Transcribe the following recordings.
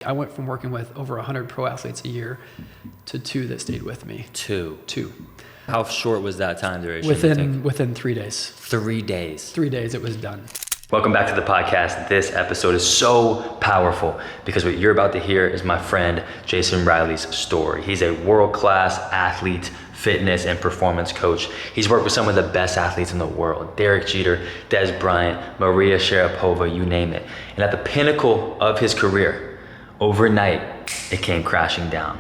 I went from working with over 100 pro athletes a year to 2 that stayed with me. Two. Two. How short was that time duration? Within 3 days. 3 days. 3 days it was done. Welcome back to the podcast. This episode is so powerful because what you're about to hear is my friend Jason Riley's story. He's a world-class athlete, fitness, and performance coach. He's worked with some of the best athletes in the world: Derek Jeter, Des Bryant, Maria Sharapova, you name it. And at the pinnacle of his career, overnight, it came crashing down.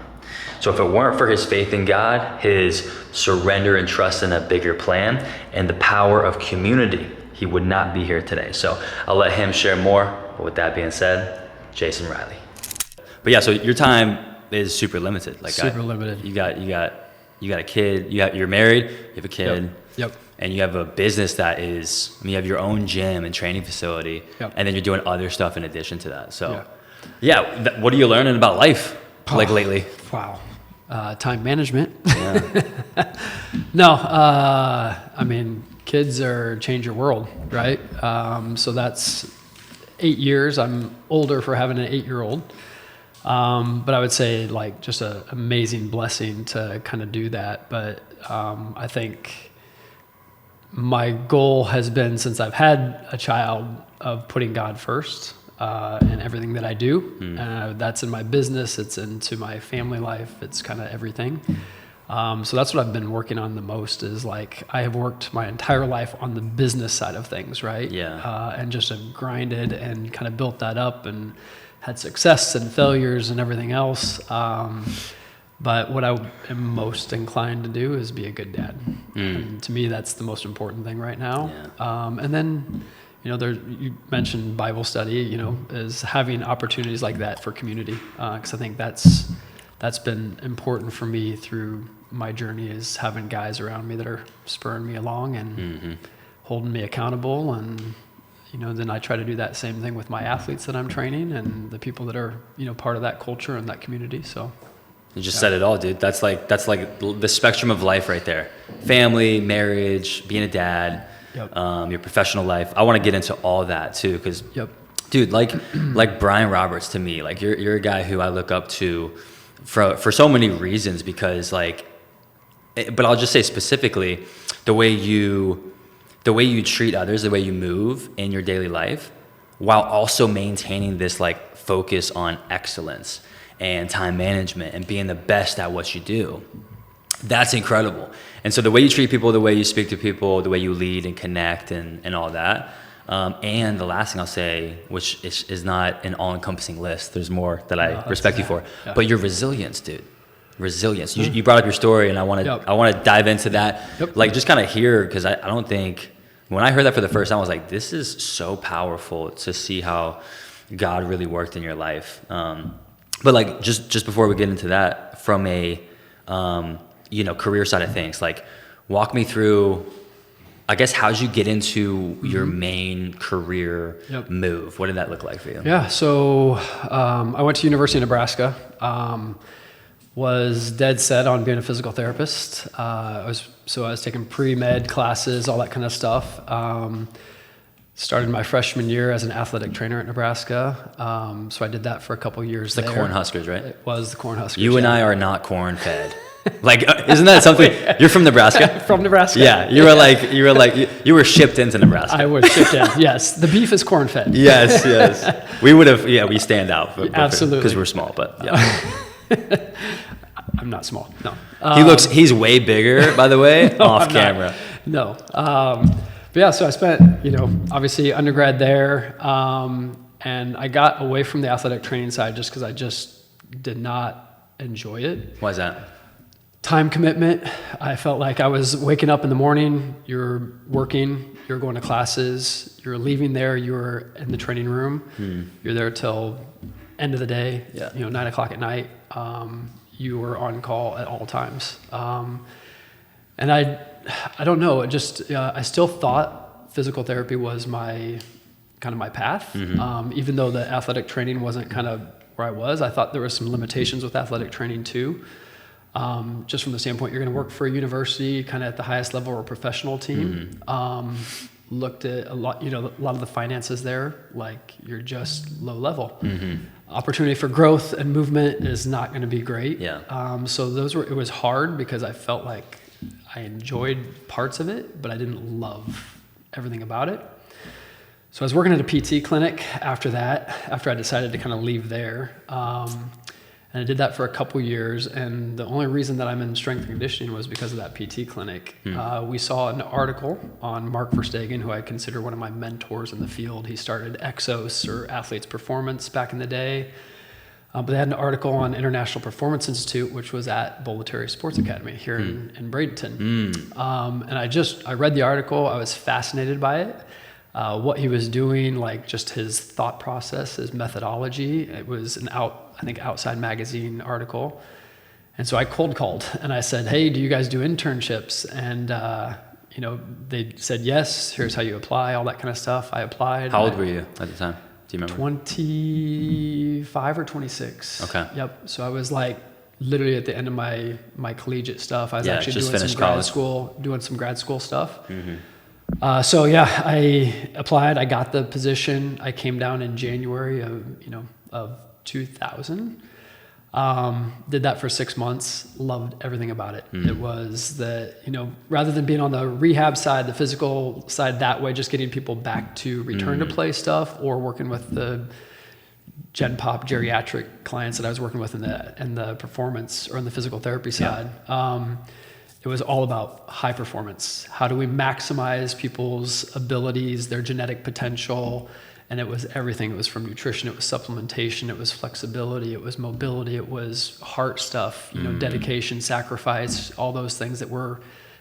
So if it weren't for his faith in God, his surrender and trust in a bigger plan, and the power of community, he would not be here today. So I'll let him share more. But with that being said, Jason Riley. But yeah, so your time is super limited. Super limited. You got a kid. You're married. You have a kid. Yep. And you have a business that is. You have your own gym and training facility. Yep. And then you're doing other stuff in addition to that. So, what are you learning about life lately? Wow. Time management. Yeah. No, I mean, kids change your world, right? So that's 8 years. I'm older for having an 8-year-old. But I would say like just an amazing blessing to kind of do that. But I think my goal has been, since I've had a child, of putting God first in everything that I do. That's in my business. It's into my family life. It's kind of everything. So that's what I've been working on the most, is like I have worked my entire life on the business side of things, right? Yeah. And just have grinded and kind of built that up and had success and failures and everything else. But what I am most inclined to do is be a good dad. And to me, that's the most important thing right now. Yeah. And then, you mentioned Bible study, is having opportunities like that for community. Because I think that's been important for me through my journey, is having guys around me that are spurring me along and holding me accountable. And, then I try to do that same thing with my athletes that I'm training and the people that are, part of that culture and that community. So you just said it all, dude. That's like the spectrum of life right there. Family, marriage, being a dad, your professional life. I want to get into all that too, because dude, like Brian Roberts, to me, like you're a guy who I look up to for so many reasons, because but I'll just say specifically the way you treat others, the way you move in your daily life, while also maintaining this like focus on excellence and time management and being the best at what you do. That's incredible. And so the way you treat people, the way you speak to people, the way you lead and connect and all that. And the last thing I'll say, which is not an all-encompassing list, there's more that I respect you for, but your resilience, dude. Resilience. You brought up your story, and I want to dive into that. Like, just kind of hear, because I don't think, when I heard that for the first time, I was like, this is so powerful to see how God really worked in your life. But like, just before we get into that, from a career side of things, like, walk me through, I guess, how'd you get into your main career move? What did that look like for you? Yeah, so I went to University of Nebraska, was dead set on being a physical therapist. I was taking pre-med classes, all that kind of stuff. Started my freshman year as an athletic trainer at Nebraska. So I did that for a couple years there. The Cornhuskers, right? It was the Cornhuskers. You and I are not corn-fed. Like, isn't that something? You're from Nebraska? From Nebraska. Yeah, you were shipped into Nebraska. I was shipped in. Yes, the beef is corn-fed. Yes. We would have. Yeah, we stand out. Absolutely, because we're small. But yeah, I'm not small. No. He's way bigger, by the way, off camera. No. But yeah, so I spent, obviously undergrad there, and I got away from the athletic training side just because I just did not enjoy it. Why is that? Time commitment. I felt like I was waking up in the morning, you're working, you're going to classes, you're leaving there, you're in the training room, you're there till end of the day, 9 o'clock at night. You were on call at all times. And I don't know, I still thought physical therapy was my path. Even though the athletic training wasn't kind of where I was, I thought there was some limitations with athletic training too. Just from the standpoint, you're going to work for a university kind of at the highest level or a professional team. looked at a lot of the finances there, like you're just low level. Opportunity for growth and movement is not going to be great. So it was hard because I felt like I enjoyed parts of it, but I didn't love everything about it. So I was working at a PT clinic after I decided to kind of leave there. And I did that for a couple years. And the only reason that I'm in strength and conditioning was because of that PT clinic. We saw an article on Mark Verstegen, who I consider one of my mentors in the field. He started Exos, or Athletes Performance, back in the day. But they had an article on International Performance Institute, which was at Bolletary Sports Academy here in Bradenton. And I read the article. I was fascinated by it. What he was doing, like just his thought process, his methodology. It was Outside Magazine article. And so I cold called and I said, hey, do you guys do internships? And, they said, yes, here's how you apply, all that kind of stuff. I applied. How old were you at the time? Do you remember? 25 or 26. Okay. Yep. So I was like literally at the end of my collegiate stuff. I was actually just doing some grad school stuff. I applied. I got the position. I came down in January of 2000. Did that for 6 months. Loved everything about it. It was that, rather than being on the rehab side, the physical side that way, just getting people back to return to play stuff, or working with the Gen Pop geriatric clients that I was working with in the performance or in the physical therapy side. It was all about high performance. How do we maximize people's abilities, their genetic potential? And it was everything. It was from nutrition, it was supplementation, it was flexibility, it was mobility, it was heart stuff, dedication, sacrifice, all those things that we're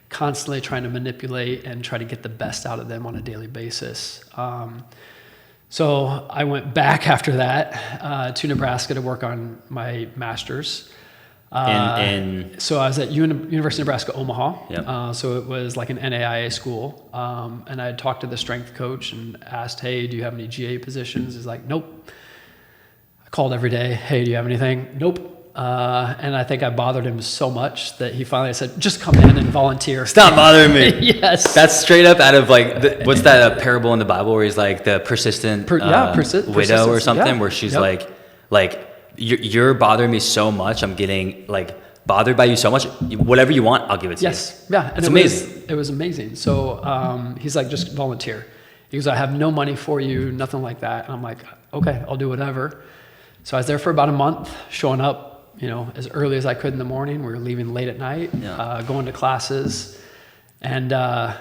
constantly trying to manipulate and try to get the best out of them on a daily basis. So I went back after that to Nebraska to work on my master's. So I was at University of Nebraska, Omaha. So it was like an NAIA school. And I had talked to the strength coach and asked, hey, do you have any GA positions? He's like, nope. I called every day. Hey, do you have anything? Nope. And I think I bothered him so much that he finally said, just come in and volunteer. Stop bothering me. Yes. That's straight up out of like, what's that parable in the Bible where he's like the persistent widow or something, where she's like, you're bothering me so much. I'm getting like bothered by you so much. Whatever you want, I'll give it to you. Yeah. And it's amazing. It was amazing. So he's like, just volunteer. He goes, I have no money for you, nothing like that. And I'm like, okay, I'll do whatever. So I was there for about a month, showing up, as early as I could in the morning. We were leaving late at night, going to classes. And a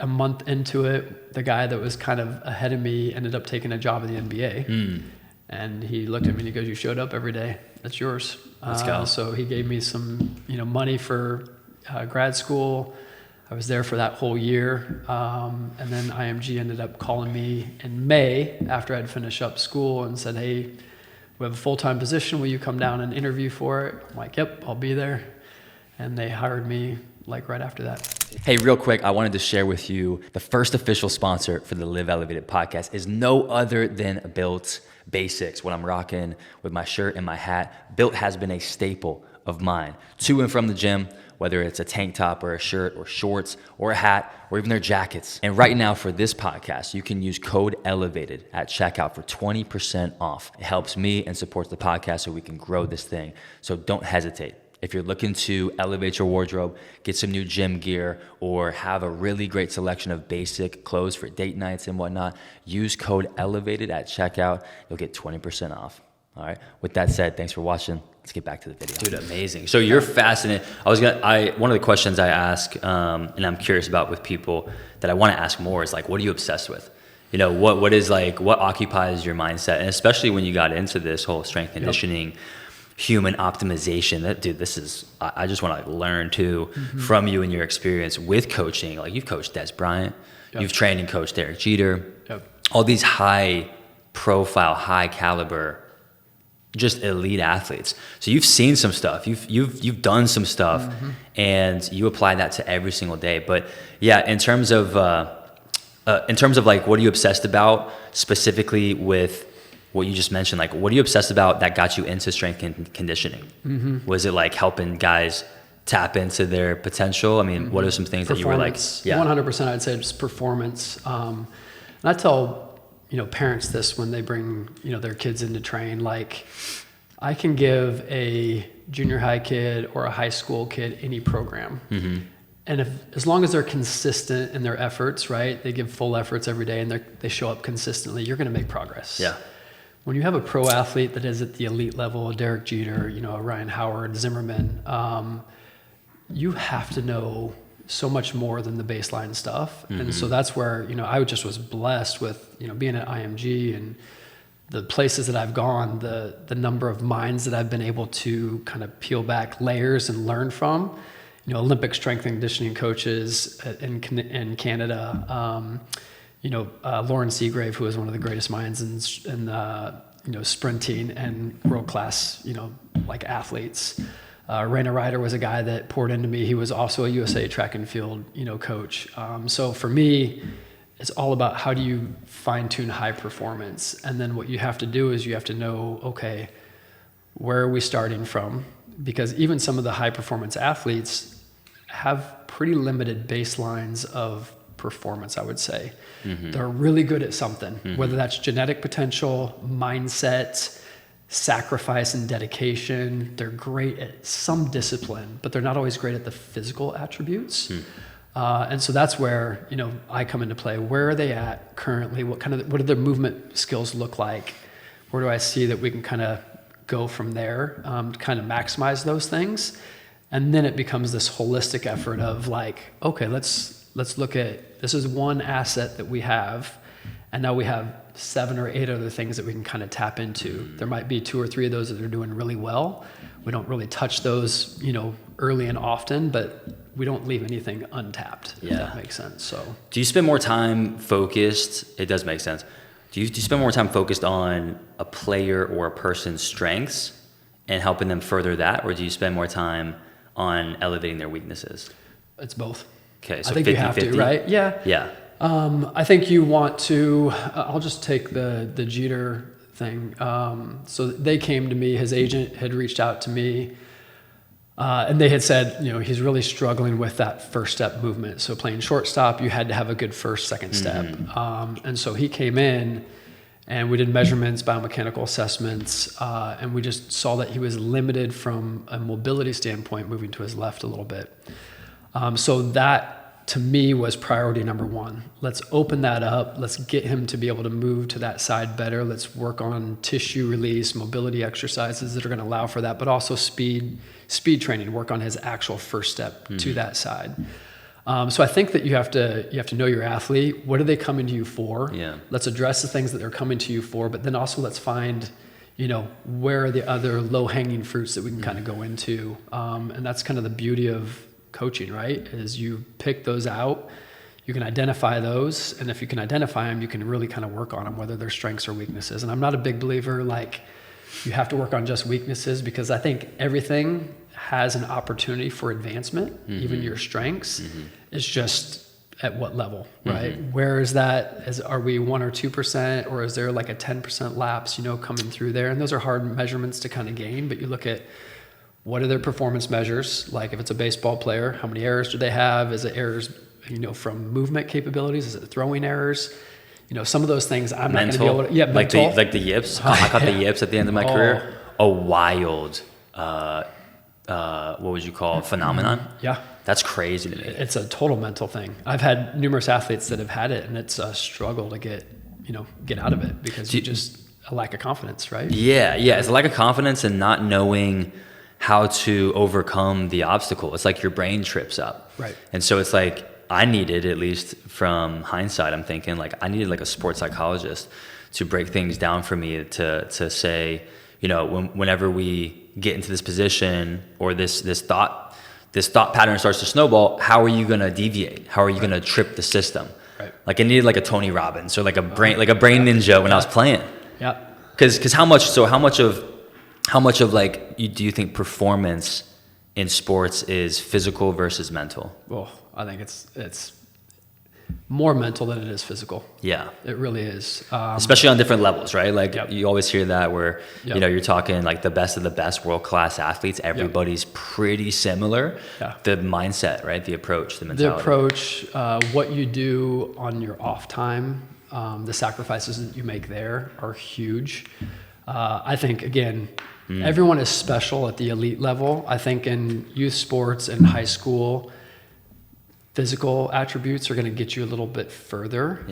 month into it, the guy that was kind of ahead of me ended up taking a job in the NBA. And he looked at me and he goes, you showed up every day. That's yours. Let's go. So he gave me some, money for grad school. I was there for that whole year. And then IMG ended up calling me in May after I'd finished up school and said, hey, we have a full-time position. Will you come down and interview for it? I'm like, yep, I'll be there. And they hired me like right after that. Hey, real quick, I wanted to share with you the first official sponsor for the Live Elevated podcast is no other than Built Basics. What I'm rocking with my shirt and my hat. Built has been a staple of mine to and from the gym, whether it's a tank top or a shirt or shorts or a hat or even their jackets. And right now for this podcast, you can use code ELEVATED at checkout for 20% off. It helps me and supports the podcast so we can grow this thing. So don't hesitate. If you're looking to elevate your wardrobe, get some new gym gear, or have a really great selection of basic clothes for date nights and whatnot, use code ELEVATED at checkout. You'll get 20% off. All right. With that said, thanks for watching. Let's get back to the video. Dude, amazing. So you're fascinated. One of the questions I ask, and I'm curious about with people that I want to ask more is like, what are you obsessed with? What occupies your mindset? And especially when you got into this whole strength conditioning, human optimization, I just want to learn too from you and your experience with coaching. Like you've coached Des Bryant, you've trained and coached Derek Jeter, all these high profile, high caliber, just elite athletes. So you've seen some stuff, you've done some stuff, and you apply that to every single day. But yeah, in terms of like, what are you obsessed about specifically with what you just mentioned? Like, what are you obsessed about that got you into strength and conditioning? Was it like helping guys tap into their potential? I mean, what are some things that you were like? Yeah, 100%. I'd say just performance. And I tell parents this when they bring their kids in to train. Like, I can give a junior high kid or a high school kid any program. And as long as they're consistent in their efforts, right? They give full efforts every day and they show up consistently, you're going to make progress. Yeah. When you have a pro athlete that is at the elite level, a Derek Jeter, a Ryan Howard, Zimmerman, you have to know so much more than the baseline stuff. And so that's where, I just was blessed with, being at IMG and the places that I've gone, the number of minds that I've been able to kind of peel back layers and learn from. Olympic strength and conditioning coaches in Canada, Lauren Seagrave, who is one of the greatest minds in sprinting and world-class, like athletes. Raina Ryder was a guy that poured into me. He was also a USA track and field, coach. So for me, it's all about how do you fine-tune high performance? And then what you have to do is you have to know, okay, where are we starting from? Because even some of the high-performance athletes have pretty limited baselines of performance, I would say. They're really good at something, whether that's genetic potential, mindset, sacrifice and dedication. They're great at some discipline, but they're not always great at the physical attributes. And so that's where, I come into play. Where are they at currently? What do their movement skills look like? Where do I see that we can kind of go from there to kind of maximize those things? And then it becomes this holistic effort of like, okay, let's look at, this is one asset that we have, and now we have 7 or 8 other things that we can kind of tap into. There might be 2 or 3 of those that are doing really well. We don't really touch those, early and often, but we don't leave anything untapped, if that makes sense. So, do you spend more time focused? It does make sense. Do you spend more time focused on a player or a person's strengths and helping them further that, or do you spend more time on elevating their weaknesses? It's both. Okay, so I think 50, you have 50? to, right? Yeah. Yeah. I think you want to, I'll just take the Jeter thing. So they came to me, his agent had reached out to me, and they had said, he's really struggling with that first step movement. So playing shortstop, you had to have a good first, second step. And so he came in and we did measurements, biomechanical assessments, and we just saw that he was limited from a mobility standpoint, moving to his left a little bit. So that, to me, was priority number 1. Let's open that up. Let's get him to be able to move to that side better. Let's work on tissue release, mobility exercises that are going to allow for that, but also speed training, work on his actual first step to that side. So I think that you have to know your athlete. What are they coming to you for? Yeah. Let's address the things that they're coming to you for, but then also let's find, where are the other low-hanging fruits that we can kind of go into. And that's kind of the beauty of coaching, right? Is you pick those out, you can identify those, and if you can identify them, you can really kind of work on them, whether they're strengths or weaknesses. And I'm not a big believer like you have to work on just weaknesses, because I think everything has an opportunity for advancement, even your strengths. It's just at what level, right? Where is that? Are we 1 or 2%, or is there like a 10% lapse, coming through there? And those are hard measurements to kind of gain, but you look at what are their performance measures? Like if it's a baseball player, how many errors do they have? Is it errors, from movement capabilities? Is it throwing errors? Some of those things I'm not going to be able to. Yeah, mental. Like the yips. I caught the yips at the end of my career. A wild, what would you call it, phenomenon? Yeah. That's crazy to me. It's a total mental thing. I've had numerous athletes that have had it, and it's a struggle to get out of it, because you just a lack of confidence, right? Yeah. It's a lack of confidence and not knowing how to overcome the obstacle. It's like your brain trips up. Right. And so it's like, I needed, at least from hindsight, I'm thinking like I needed like a sports psychologist to break things down for me to say, whenever we get into this position or this thought pattern starts to snowball, how are you going to deviate? How are you going to trip the system? Right. Like I needed like a Tony Robbins or like a brain ninja when I was playing. Yeah. Because how much of like do you think performance in sports is physical versus mental? Well, I think it's more mental than it is physical. Yeah. It really is. Especially on different levels, right? Like Yep. you always hear that where, Yep. you know, you're talking like the best of the best world-class athletes. Everybody's pretty similar. Yeah. The mindset, right? The approach, the The mentality. approach, what you do on your off time, the sacrifices that you make there are huge. I think, again, everyone is special at the elite level. I think in youth sports and high school, physical attributes are going to get you a little bit further,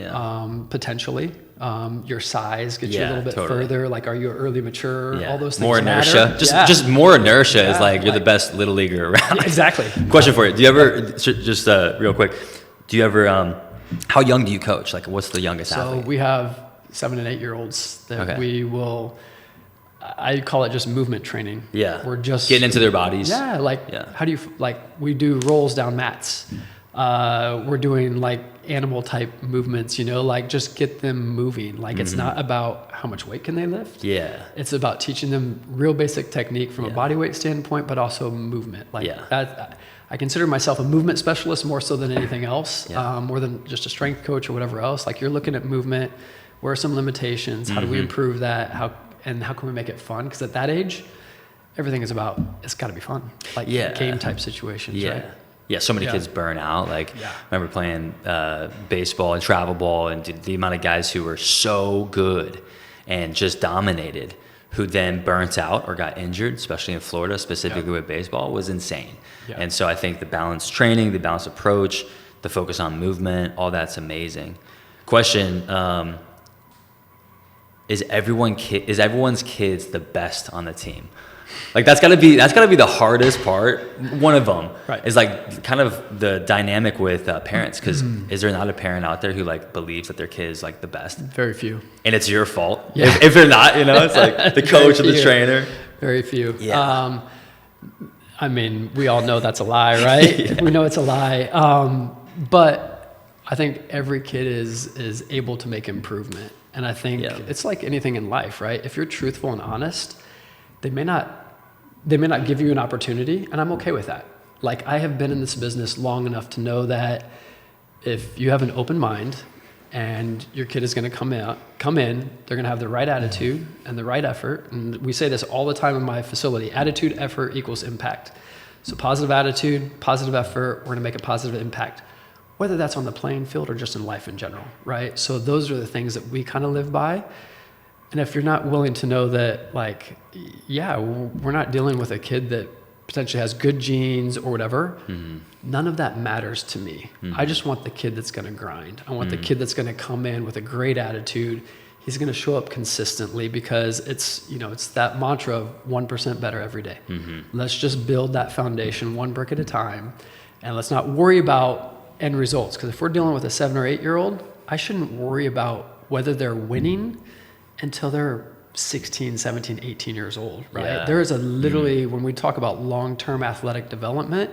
potentially. Your size gets you a little bit further. Like, are you early mature? All those things more inertia. matter. Just more inertia is like you're the best little leaguer around. Yeah, exactly. Question for you: do you ever just real quick? Do you ever? How young do you coach? Like, what's the youngest athlete? So we have 7 and 8 year olds that we will. I call it just movement training. Yeah, we're just getting into their bodies. Yeah, how do you like? We do rolls down mats. We're doing like animal type movements, you know, like just get them moving. Like it's not about how much weight can they lift. Yeah. It's about teaching them real basic technique from a body weight standpoint, but also movement. Like that, I consider myself a movement specialist more so than anything else, more than just a strength coach or whatever else. Like you're looking at movement. Where are some limitations? How do we improve that? How can we make it fun? Because at that age, everything is about, it's got to be fun. Like game type situations, right? Yeah, so many kids burn out. Like, I remember playing baseball and travel ball, and the amount of guys who were so good and just dominated, who then burnt out or got injured, especially in Florida, specifically with baseball, was insane. Yeah. And so I think the balanced training, the balanced approach, the focus on movement, all that's amazing. Question, is everyone's kids the best on the team? Like that's gotta be the hardest part. One of them is like kind of the dynamic with parents, because is there not a parent out there who like believes that their kid is like the best? Very few. And it's your fault if they're not. You know, it's like the coach or the trainer. Very few. Yeah. I mean, we all know that's a lie, right? We know it's a lie. But I think every kid is able to make improvement, and I think it's like anything in life, right? If you're truthful and honest, they may not give you an opportunity, and I'm okay with that. Like I have been in this business long enough to know that if you have an open mind and your kid is going to come in, they're going to have the right attitude and the right effort. And we say this all the time in my facility: attitude, effort equals impact. So positive attitude, positive effort, we're going to make a positive impact, whether that's on the playing field or just in life in general, right? So those are the things that we kind of live by. And if you're not willing to know that, like, we're not dealing with a kid that potentially has good genes or whatever, none of that matters to me. I just want the kid that's going to grind. I want the kid that's going to come in with a great attitude. He's going to show up consistently, because it's that mantra of 1% better every day. Let's just build that foundation one brick at a time, and let's not worry about end results. Because if we're dealing with a 7 or 8 year old, I shouldn't worry about whether they're winning until they're 16, 17, 18 years old, right? Yeah. There is literally, when we talk about long-term athletic development,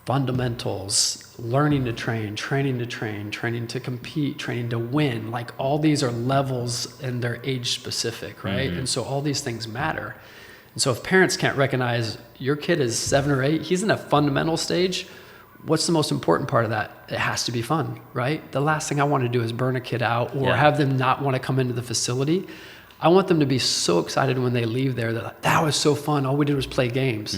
fundamentals, learning to train, training to compete, training to win, like all these are levels and they're age specific, right? And so all these things matter. And so if parents can't recognize your kid is 7 or 8, he's in a fundamental stage, what's the most important part of that? It has to be fun, right? The last thing I want to do is burn a kid out or have them not want to come into the facility. I want them to be so excited when they leave there that was so fun. All we did was play games.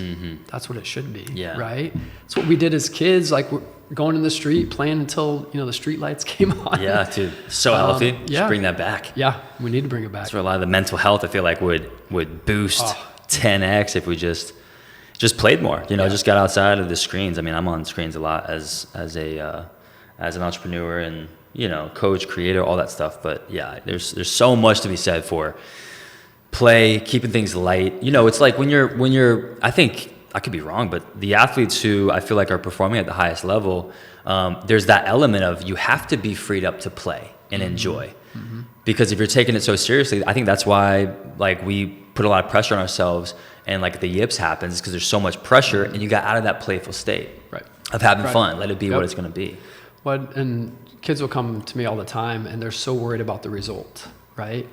That's what it should be, right? That's what we did as kids. Like we're going in the street, playing until the street lights came on. Yeah, dude, so healthy. Just bring that back. Yeah, we need to bring it back. That's where a lot of the mental health I feel like would boost 10x if we just played more, just got outside of the screens. I mean, I'm on screens a lot as an entrepreneur and, coach, creator, all that stuff. But there's so much to be said for play, keeping things light. It's like when you're, I think I could be wrong, but the athletes who I feel like are performing at the highest level, there's that element of you have to be freed up to play and enjoy. Because if you're taking it so seriously, I think that's why like we put a lot of pressure on ourselves, and like the yips happens because there's so much pressure, and you got out of that playful state of having fun. Let it be what it's going to be. And kids will come to me all the time, and they're so worried about the result, right?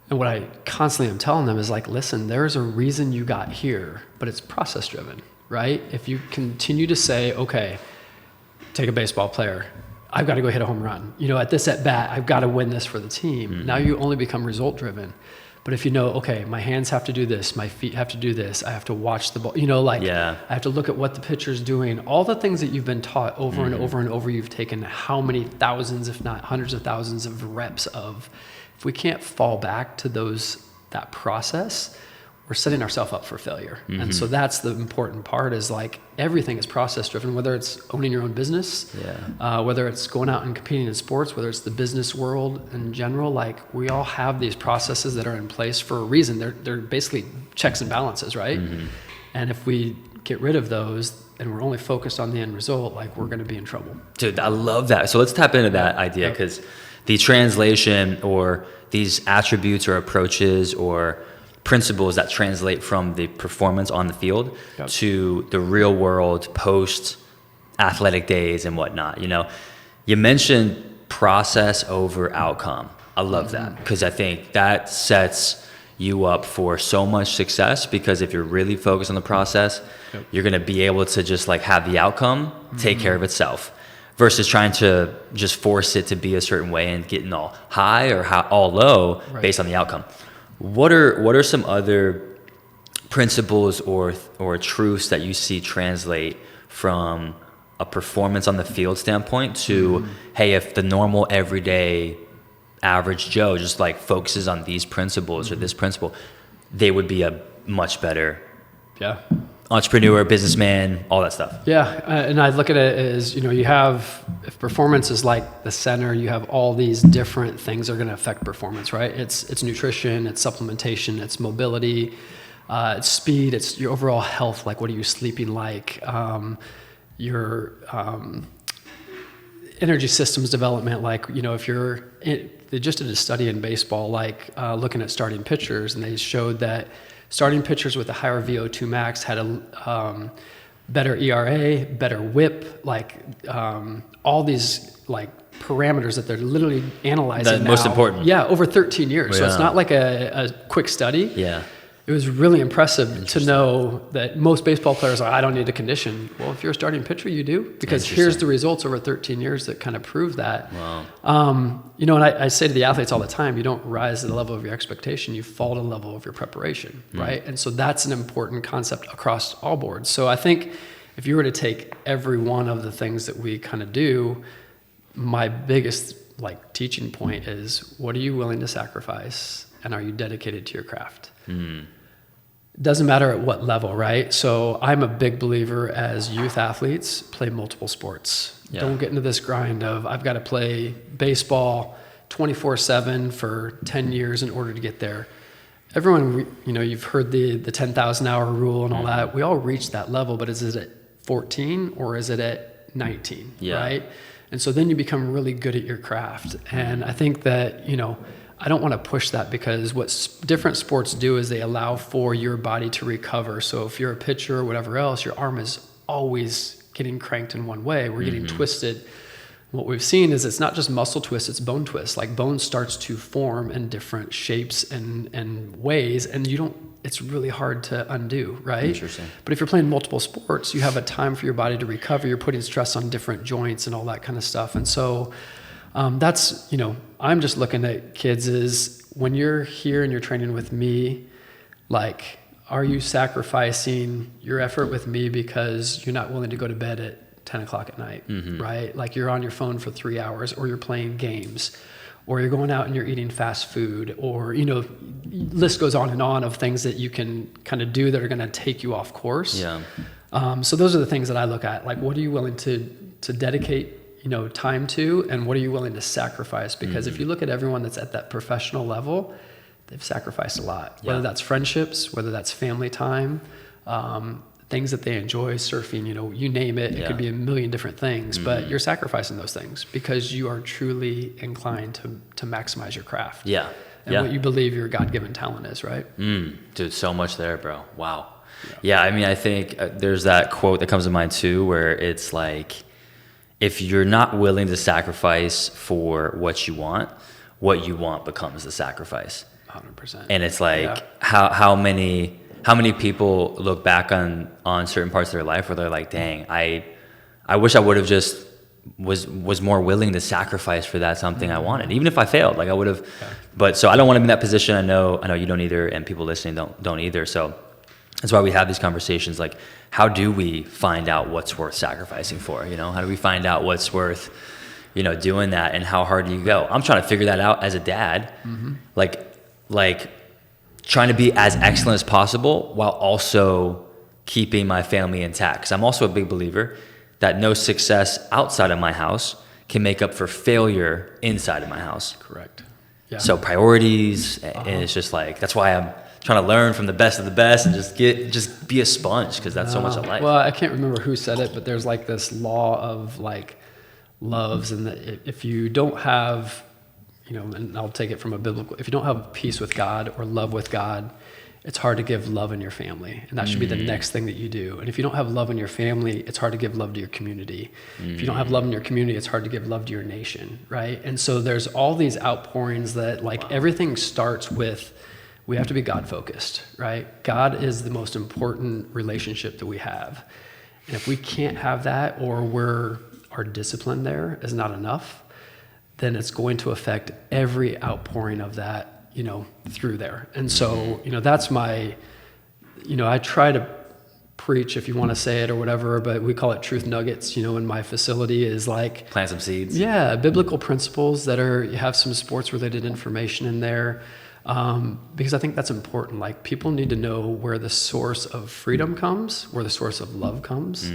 And what I constantly am telling them is like, listen, there's a reason you got here, but it's process driven, right? If you continue to say, okay, take a baseball player, I've got to go hit a home run. At this at bat, I've got to win this for the team. Now you only become result driven. But if you know, okay, my hands have to do this, my feet have to do this, I have to watch the ball, I have to look at what the pitcher's doing, all the things that you've been taught over and over and over, you've taken how many thousands, if not hundreds of thousands of reps of. If we can't fall back to that process, we're setting ourselves up for failure. And so that's the important part, is like everything is process driven, whether it's owning your own business, whether it's going out and competing in sports, whether it's the business world in general. Like, we all have these processes that are in place for a reason. They're basically checks and balances, right? And if we get rid of those and we're only focused on the end result, like, we're going to be in trouble. Dude, I love that. So let's tap into that idea, because the translation, or these attributes or approaches or principles that translate from the performance on the field to the real world post athletic days and whatnot. You mentioned process over outcome. I love that, because I think that sets you up for so much success, because if you're really focused on the process, you're going to be able to just like have the outcome take care of itself, versus trying to just force it to be a certain way and getting all high or all low based on the outcome. What are some other principles or truths that you see translate from a performance on the field standpoint to, hey, if the normal everyday average Joe just like focuses on these principles or this principle, they would be a much better entrepreneur, businessman, all that stuff. And I look at it as, you have, if performance is like the center, you have all these different things that are going to affect performance, right? It's nutrition, it's supplementation, it's mobility, it's speed, it's your overall health. Like, what are you sleeping like? Your energy systems development. Like, if they just did a study in baseball, like looking at starting pitchers, and they showed that starting pitchers with a higher VO2 max had a better ERA, better WHIP, like all these like parameters that they're literally analyzing now. Most important. Yeah, over 13 years. So it's not like a quick study. Yeah. It was really impressive to know that most baseball players are, I don't need a condition. Well, if you're a starting pitcher, you do, because here's the results over 13 years that kind of prove that. Wow. And I say to the athletes all the time, you don't rise to the level of your expectation, you fall to the level of your preparation, right? And so that's an important concept across all boards. So I think if you were to take every one of the things that we kind of do, my biggest like teaching point is, what are you willing to sacrifice, and are you dedicated to your craft? It doesn't matter at what level, right? So I'm a big believer, as youth athletes, play multiple sports. Don't get into this grind of, I've got to play baseball 24/7 for 10 years in order to get there. Everyone, you've heard the 10,000 hour rule and all that. We all reach that level, but is it at 14 or is it at 19, right? And so then you become really good at your craft. And I think that, I don't want to push that, because what different sports do is they allow for your body to recover. So if you're a pitcher or whatever else, your arm is always getting cranked in one way. We're getting twisted. What we've seen is it's not just muscle twist, it's bone twist. Like, bone starts to form in different shapes and ways, and it's really hard to undo, right? Interesting. But if you're playing multiple sports, you have a time for your body to recover. You're putting stress on different joints and all that kind of stuff. And so that's, I'm just looking at kids is, when you're here and you're training with me, like, are you sacrificing your effort with me because you're not willing to go to bed at 10 o'clock at night, right? Like, you're on your phone for 3 hours, or you're playing games, or you're going out and you're eating fast food, or, list goes on and on of things that you can kind of do that are going to take you off course. So those are the things that I look at. Like, what are you willing to dedicate time to, and what are you willing to sacrifice? Because if you look at everyone that's at that professional level, they've sacrificed a lot, whether that's friendships, whether that's family time, things that they enjoy, surfing, you name it. It could be a million different things, but you're sacrificing those things because you are truly inclined to maximize your craft. And what you believe your God-given talent is, right? Dude, so much there, bro. Wow. I mean, I think there's that quote that comes to mind too, where it's like, if you're not willing to sacrifice for what you want becomes the sacrifice. 100%. And it's like, how many people look back on certain parts of their life where they're like, dang, I wish I would have just was more willing to sacrifice for that something I wanted, even if I failed. Like I would have, but so I don't want to be in that position. I know you don't either, and people listening don't either. So that's why we have these conversations. Like, how do we find out what's worth sacrificing for? How do we find out what's worth, doing that, and how hard do you go? I'm trying to figure that out as a dad, like trying to be as excellent as possible while also keeping my family intact. Because I'm also a big believer that no success outside of my house can make up for failure inside of my house. Correct. Yeah. So priorities, and it's just like, that's why I'm trying to learn from the best of the best and just be a sponge, because that's so much of life. Well, I can't remember who said it, but there's like this law of like loves, and that if you don't have, and I'll take it from a biblical, if you don't have peace with God or love with God, it's hard to give love in your family, and that should be the next thing that you do. And if you don't have love in your family, it's hard to give love to your community. If you don't have love in your community, it's hard to give love to your nation, right? And so there's all these outpourings that like everything starts with, we have to be God focused, right? God is the most important relationship that we have. And if we can't have that, or our discipline there is not enough, then it's going to affect every outpouring of that, through there. And so, that's my, I try to preach, if you want to say it or whatever, but we call it truth nuggets, in my facility, is like plant some seeds. Yeah. Biblical principles that you have some sports related information in there. Because I think that's important. Like, people need to know where the source of freedom comes, where the source of love comes,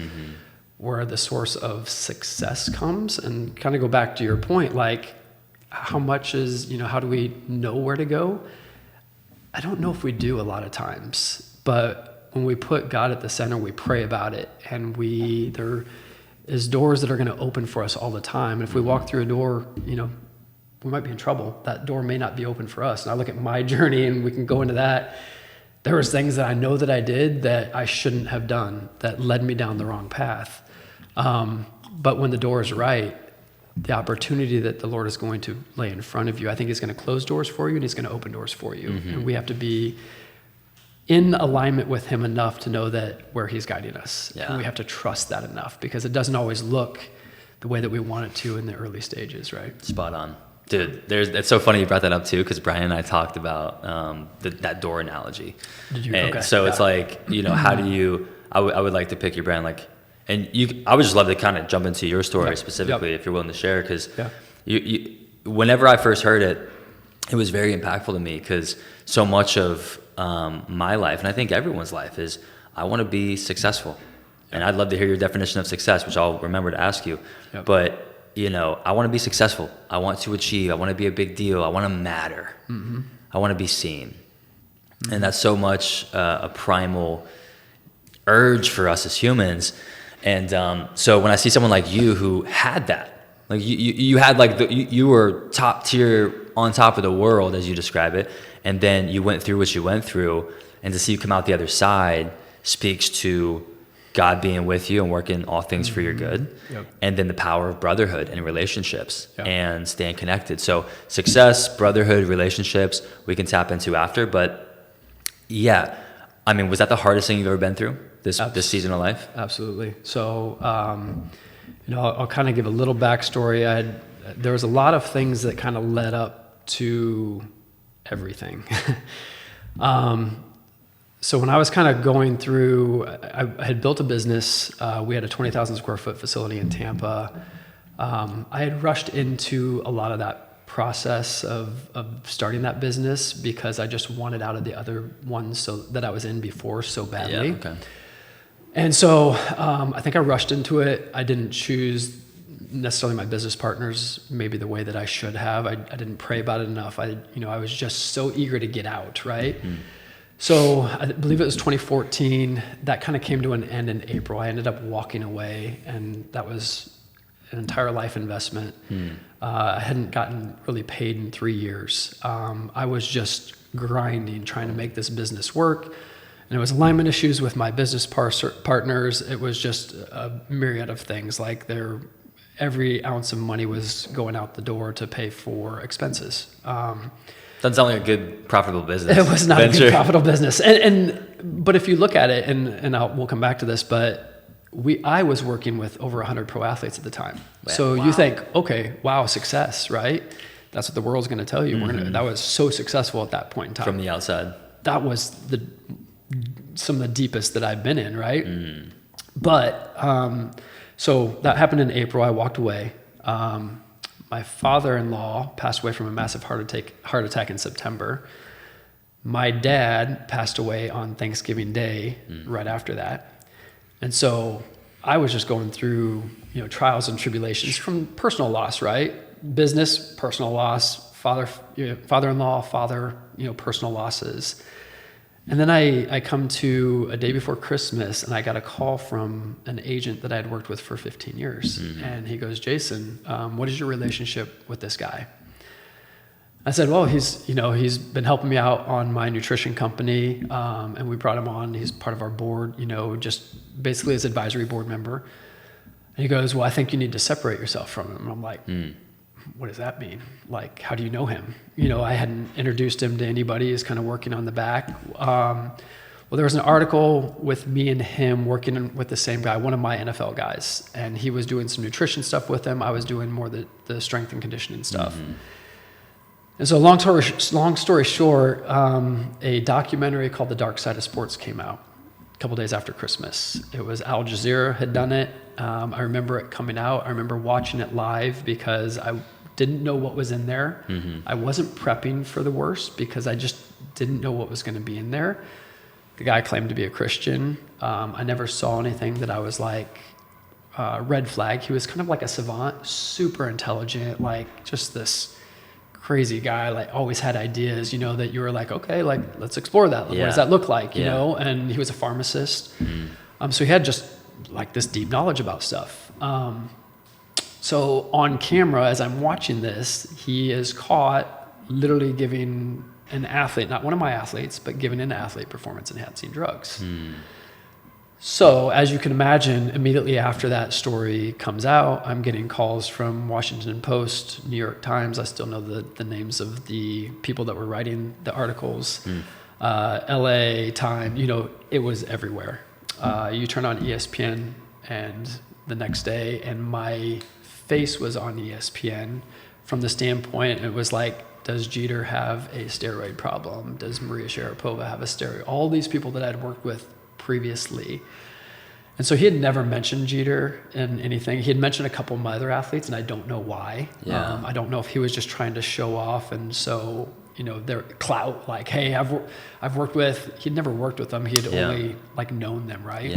where the source of success comes, and kind of go back to your point, like, how much is, how do we know where to go? I don't know if we do a lot of times, but when we put God at the center, we pray about it, and there is doors that are going to open for us all the time. And if we walk through a door, we might be in trouble. That door may not be open for us. And I look at my journey, and we can go into that. There was things that I know that I did that I shouldn't have done, that led me down the wrong path. But when the door is right, the opportunity that the Lord is going to lay in front of you, I think He's going to close doors for you, and He's going to open doors for you. And we have to be in alignment with Him enough to know that where He's guiding us. Yeah. And we have to trust that enough, because it doesn't always look the way that we want it to in the early stages, right? Spot on. Dude, it's so funny you brought that up too, because Brian and I talked about that door analogy. Did you? And okay. so it's like, how do you, I would like to pick your brand, like, and I would just love to kind of jump into your story specifically, if you're willing to share, because you, whenever I first heard it, it was very impactful to me, because so much of my life, and I think everyone's life, is I want to be successful. And I'd love to hear your definition of success, which I'll remember to ask you. But I want to be successful. I want to achieve. I want to be a big deal. I want to matter. I want to be seen. And that's so much a primal urge for us as humans. And so when I see someone like you who had that, like you had like you were top tier, on top of the world, as you describe it, and then you went through what you went through, and to see you come out the other side speaks to God being with you and working all things for your good. And then the power of brotherhood and relationships and staying connected. So success, brotherhood, relationships, we can tap into after. But yeah, I mean, was that the hardest thing you've ever been through, this season of life? Absolutely. So, I'll kind of give a little backstory. There was a lot of things that kind of led up to everything. So when I was kind of going through, I had built a business. We had a 20,000 square foot facility in Tampa. I had rushed into a lot of that process of starting that business because I just wanted out of the other ones that I was in before so badly. And so I think I rushed into it. I didn't choose necessarily my business partners maybe the way that I should have. I didn't pray about it enough. I was just so eager to get out, right? So I believe it was 2014. That kind of came to an end in April. I ended up walking away, and that was an entire life investment. I hadn't gotten really paid in 3 years. I was just grinding, trying to make this business work. And it was alignment issues with my business partners. It was just a myriad of things. Like every ounce of money was going out the door to pay for expenses. Doesn't sound like a good profitable business. It was not a good profitable business. But if you look at it, and we'll come back to this, but I was working with over 100 pro athletes at the time. Yeah. So Wow. you think, okay, wow, success, right? That's what the world's going to tell you. That was so successful at that point in time. From the outside. That was some of the deepest that I've been in, right? But so that happened in April. I walked away. My father-in-law passed away from a massive heart attack in September. My dad passed away on Thanksgiving Day right after that. And so I was just going through, trials and tribulations from personal loss, right? Business, personal loss, father-in-law, personal losses. And then I come to a day before Christmas, and I got a call from an agent that I had worked with for 15 years. And he goes, Jason, what is your relationship with this guy? I said, well, he's been helping me out on my nutrition company, and we brought him on. He's part of our board, just basically as advisory board member. And he goes, well, I think you need to separate yourself from him. And I'm like, what does that mean? Like, how do you know him? I hadn't introduced him to anybody. He's kind of working on the back. Well, there was an article with me and him working with the same guy, one of my NFL guys, and he was doing some nutrition stuff with him. I was doing more the strength and conditioning stuff. And so long story short, a documentary called The Dark Side of Sports came out a couple days after Christmas. It was Al Jazeera had done it. I remember it coming out. I remember watching it live because I didn't know what was in there. I wasn't prepping for the worst because I just didn't know what was going to be in there. The guy claimed to be a Christian. I never saw anything that I was like, red flag. He was kind of like a savant, super intelligent, like just this crazy guy, like always had ideas, that you were like, okay, like let's explore that. What does that look like, And he was a pharmacist. So he had just like this deep knowledge about stuff. So on camera, as I'm watching this, he is caught literally giving an athlete, not one of my athletes, but giving an athlete performance-enhancing drugs. So as you can imagine, immediately after that story comes out, I'm getting calls from Washington Post, New York Times. I still know the names of the people that were writing the articles. LA, Time, it was everywhere. You turn on ESPN and the next day, and my face was on ESPN from the standpoint, it was like, does Jeter have a steroid problem? Does Maria Sharapova have a steroid? All these people that I'd worked with previously. And so he had never mentioned Jeter in anything. He had mentioned a couple of my other athletes, and I don't know why. I don't know if he was just trying to show off, and so their clout, like, hey, I've worked with. He'd never worked with them. He had only like known them, right?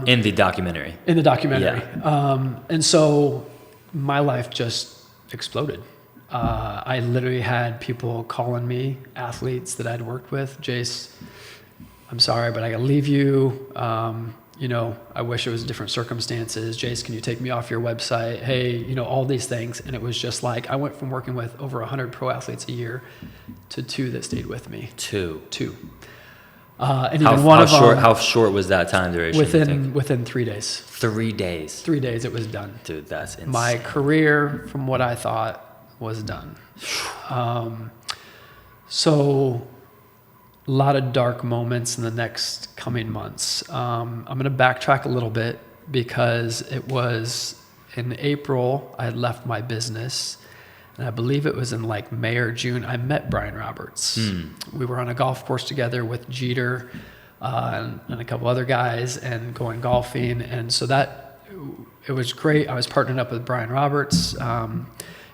In the documentary. And so my life just exploded. I literally had people calling me, athletes that I'd worked with, Jace, I'm sorry, but I gotta leave you. I wish it was different circumstances. Jace, can you take me off your website? Hey, all these things. And it was just like, I went from working with over 100 pro athletes a year to 2 that stayed with me. Two. And even one of them. How short was that time duration? Within 3 days. 3 days. 3 days it was done. Dude, that's insane. My career, from what I thought, was done. So a lot of dark moments in the next coming months. I'm going to backtrack a little bit because it was in April I had left my business, and I believe it was in like May or June I met Brian Roberts. We were on a golf course together with Jeter and a couple other guys and going golfing, and so it was great. I was partnering up with Brian Roberts.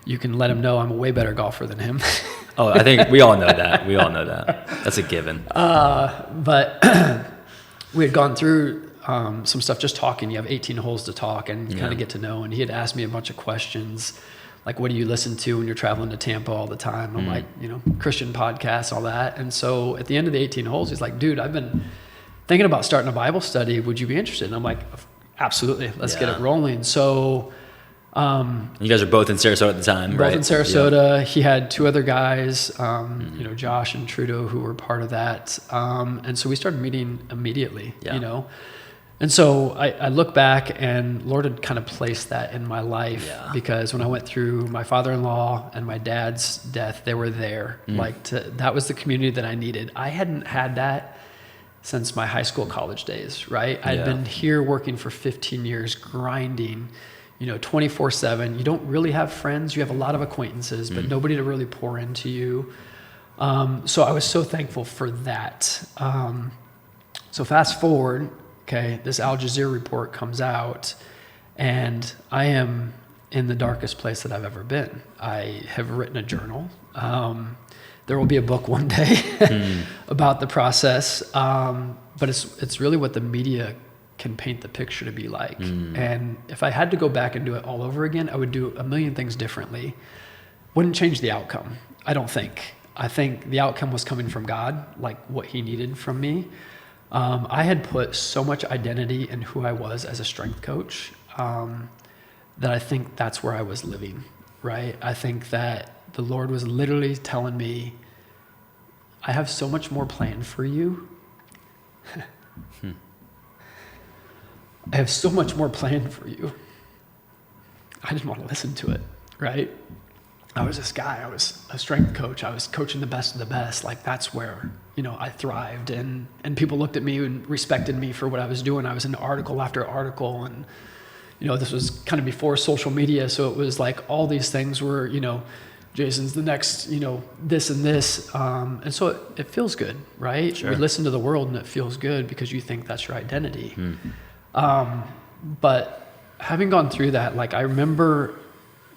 You can let him know I'm a way better golfer than him. Oh, I think we all know that. That's a given. But we had gone through some stuff just talking. You have 18 holes to talk and kind of get to know. And he had asked me a bunch of questions, like, what do you listen to when you're traveling to Tampa all the time? I'm like, Christian podcasts, all that. And so at the end of the 18 holes, he's like, dude, I've been thinking about starting a Bible study. Would you be interested? And I'm like, absolutely. Let's get it rolling. So... you guys are both in Sarasota at the time, right? Both in Sarasota. He had 2 other guys, Josh and Trudeau, who were part of that. And so we started meeting immediately, And so I look back, and Lord had kind of placed that in my life because when I went through my father-in-law and my dad's death, they were there. That was the community that I needed. I hadn't had that since my high school, college days, right? I'd been here working for 15 years, grinding, 24/7. You don't really have friends. You have a lot of acquaintances, but nobody to really pour into you. So I was so thankful for that. So fast forward, okay, this Al Jazeera report comes out, and I am in the darkest place that I've ever been. I have written a journal. There will be a book one day about the process, but it's really what the media can paint the picture to be like. And if I had to go back and do it all over again, I would do a million things differently. Wouldn't change the outcome, I don't think. I think the outcome was coming from God, like what he needed from me. I had put so much identity in who I was as a strength coach that I think that's where I was living, right? I think that the Lord was literally telling me, I have so much more planned for you. I have so much more planned for you. I didn't want to listen to it, right? I was this guy, I was a strength coach, I was coaching the best of the best. Like that's where, I thrived, and people looked at me and respected me for what I was doing. I was in article after article, and this was kind of before social media, so it was like all these things were, Jason's the next, this and this. And so it feels good, right? Sure. We listen to the world and it feels good because you think that's your identity. But having gone through that, like I remember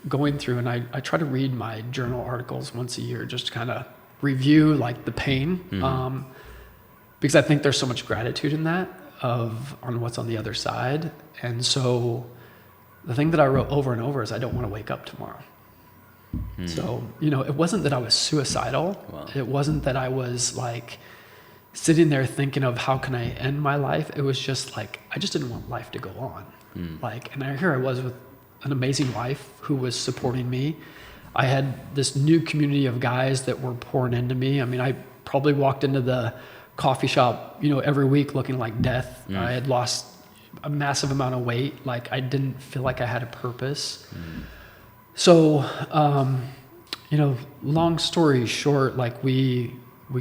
going through, and I try to read my journal articles once a year, just to kind of review like the pain, because I think there's so much gratitude in that on what's on the other side. And so the thing that I wrote over and over is I don't want to wake up tomorrow. So, it wasn't that I was suicidal. Wow. It wasn't that I was like sitting there thinking of how can I end my life. It was just like, I just didn't want life to go on. And here I was with an amazing wife who was supporting me. I had this new community of guys that were pouring into me. I mean, I probably walked into the coffee shop, every week looking like death. I had lost a massive amount of weight. Like I didn't feel like I had a purpose. So, long story short, like we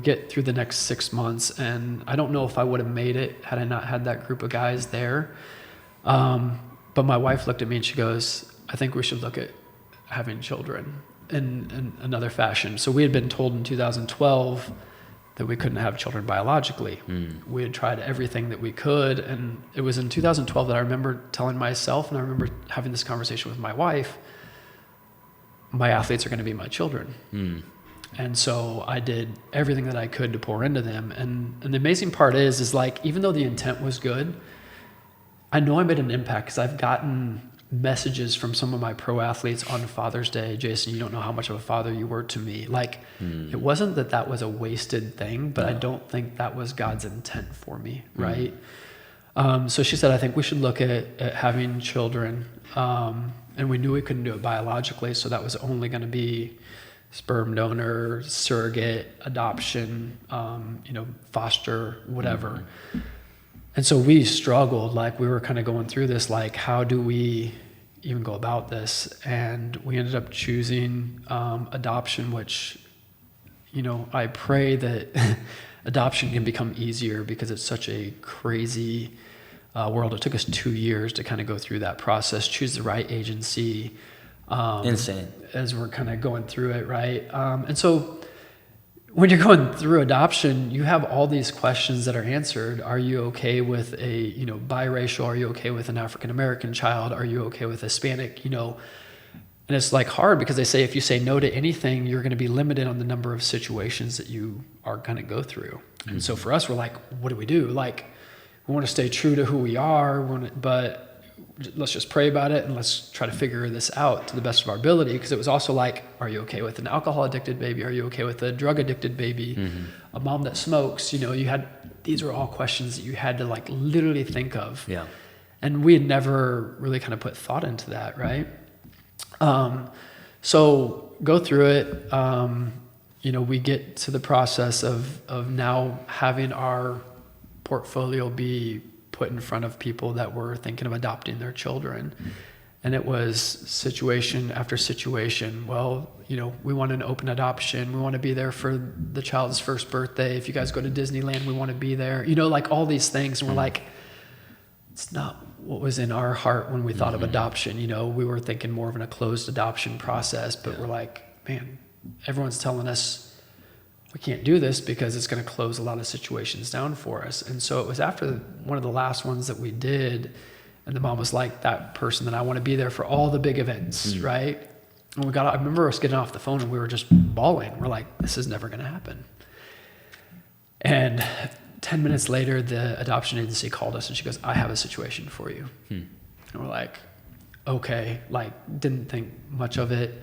get through the next 6 months, and I don't know if I would have made it had I not had that group of guys there. But my wife looked at me and she goes, I think we should look at having children in another fashion. So we had been told in 2012 that we couldn't have children biologically. We had tried everything that we could. And it was in 2012 that I remember telling myself, and I remember having this conversation with my wife, my athletes are going to be my children. And so I did everything that I could to pour into them. And the amazing part is like, even though the intent was good, I know I made an impact because I've gotten messages from some of my pro athletes on Father's Day. Jason, you don't know how much of a father you were to me. Like, it wasn't that was a wasted thing, but I don't think that was God's intent for me, right? So she said, I think we should look at having children. And we knew we couldn't do it biologically, so that was only going to be sperm donor, surrogate, adoption, foster, whatever. And so we struggled, like we were kind of going through this, like how do we even go about this? And we ended up choosing adoption, which, I pray that adoption can become easier because it's such a crazy world. It took us 2 years to kind of go through that process, choose the right agency. Insane. As we're kind of going through it, right? And so when you're going through adoption, you have all these questions that are answered. Are you okay with a, biracial? Are you okay with an African-American child? Are you okay with Hispanic? And it's like hard because they say if you say no to anything, you're going to be limited on the number of situations that you are going to go through. And so for us, we're like, what do we do? Like, we want to stay true to who we are, but let's just pray about it and let's try to figure this out to the best of our ability. Because it was also like, are you okay with an alcohol addicted baby? Are you okay with a drug addicted baby? A mom that smokes? These were all questions that you had to like literally think of. Yeah. And we had never really kind of put thought into that, right? So go through it. We get to the process of now having our portfolio be put in front of people that were thinking of adopting their children. And it was situation after situation. Well, we want an open adoption. We want to be there for the child's first birthday. If you guys go to Disneyland, we want to be there. Like all these things. And we're like, it's not what was in our heart when we thought of adoption. We were thinking more of a closed adoption process, but we're like, man, everyone's telling us we can't do this because it's going to close a lot of situations down for us. And so it was after one of the last ones that we did, and the mom was like, that person that I want to be there for all the big events, right? And I remember us getting off the phone and we were just bawling. We're like, this is never going to happen. And 10 minutes later, the adoption agency called us and she goes, I have a situation for you. And we're like, okay, didn't think much of it.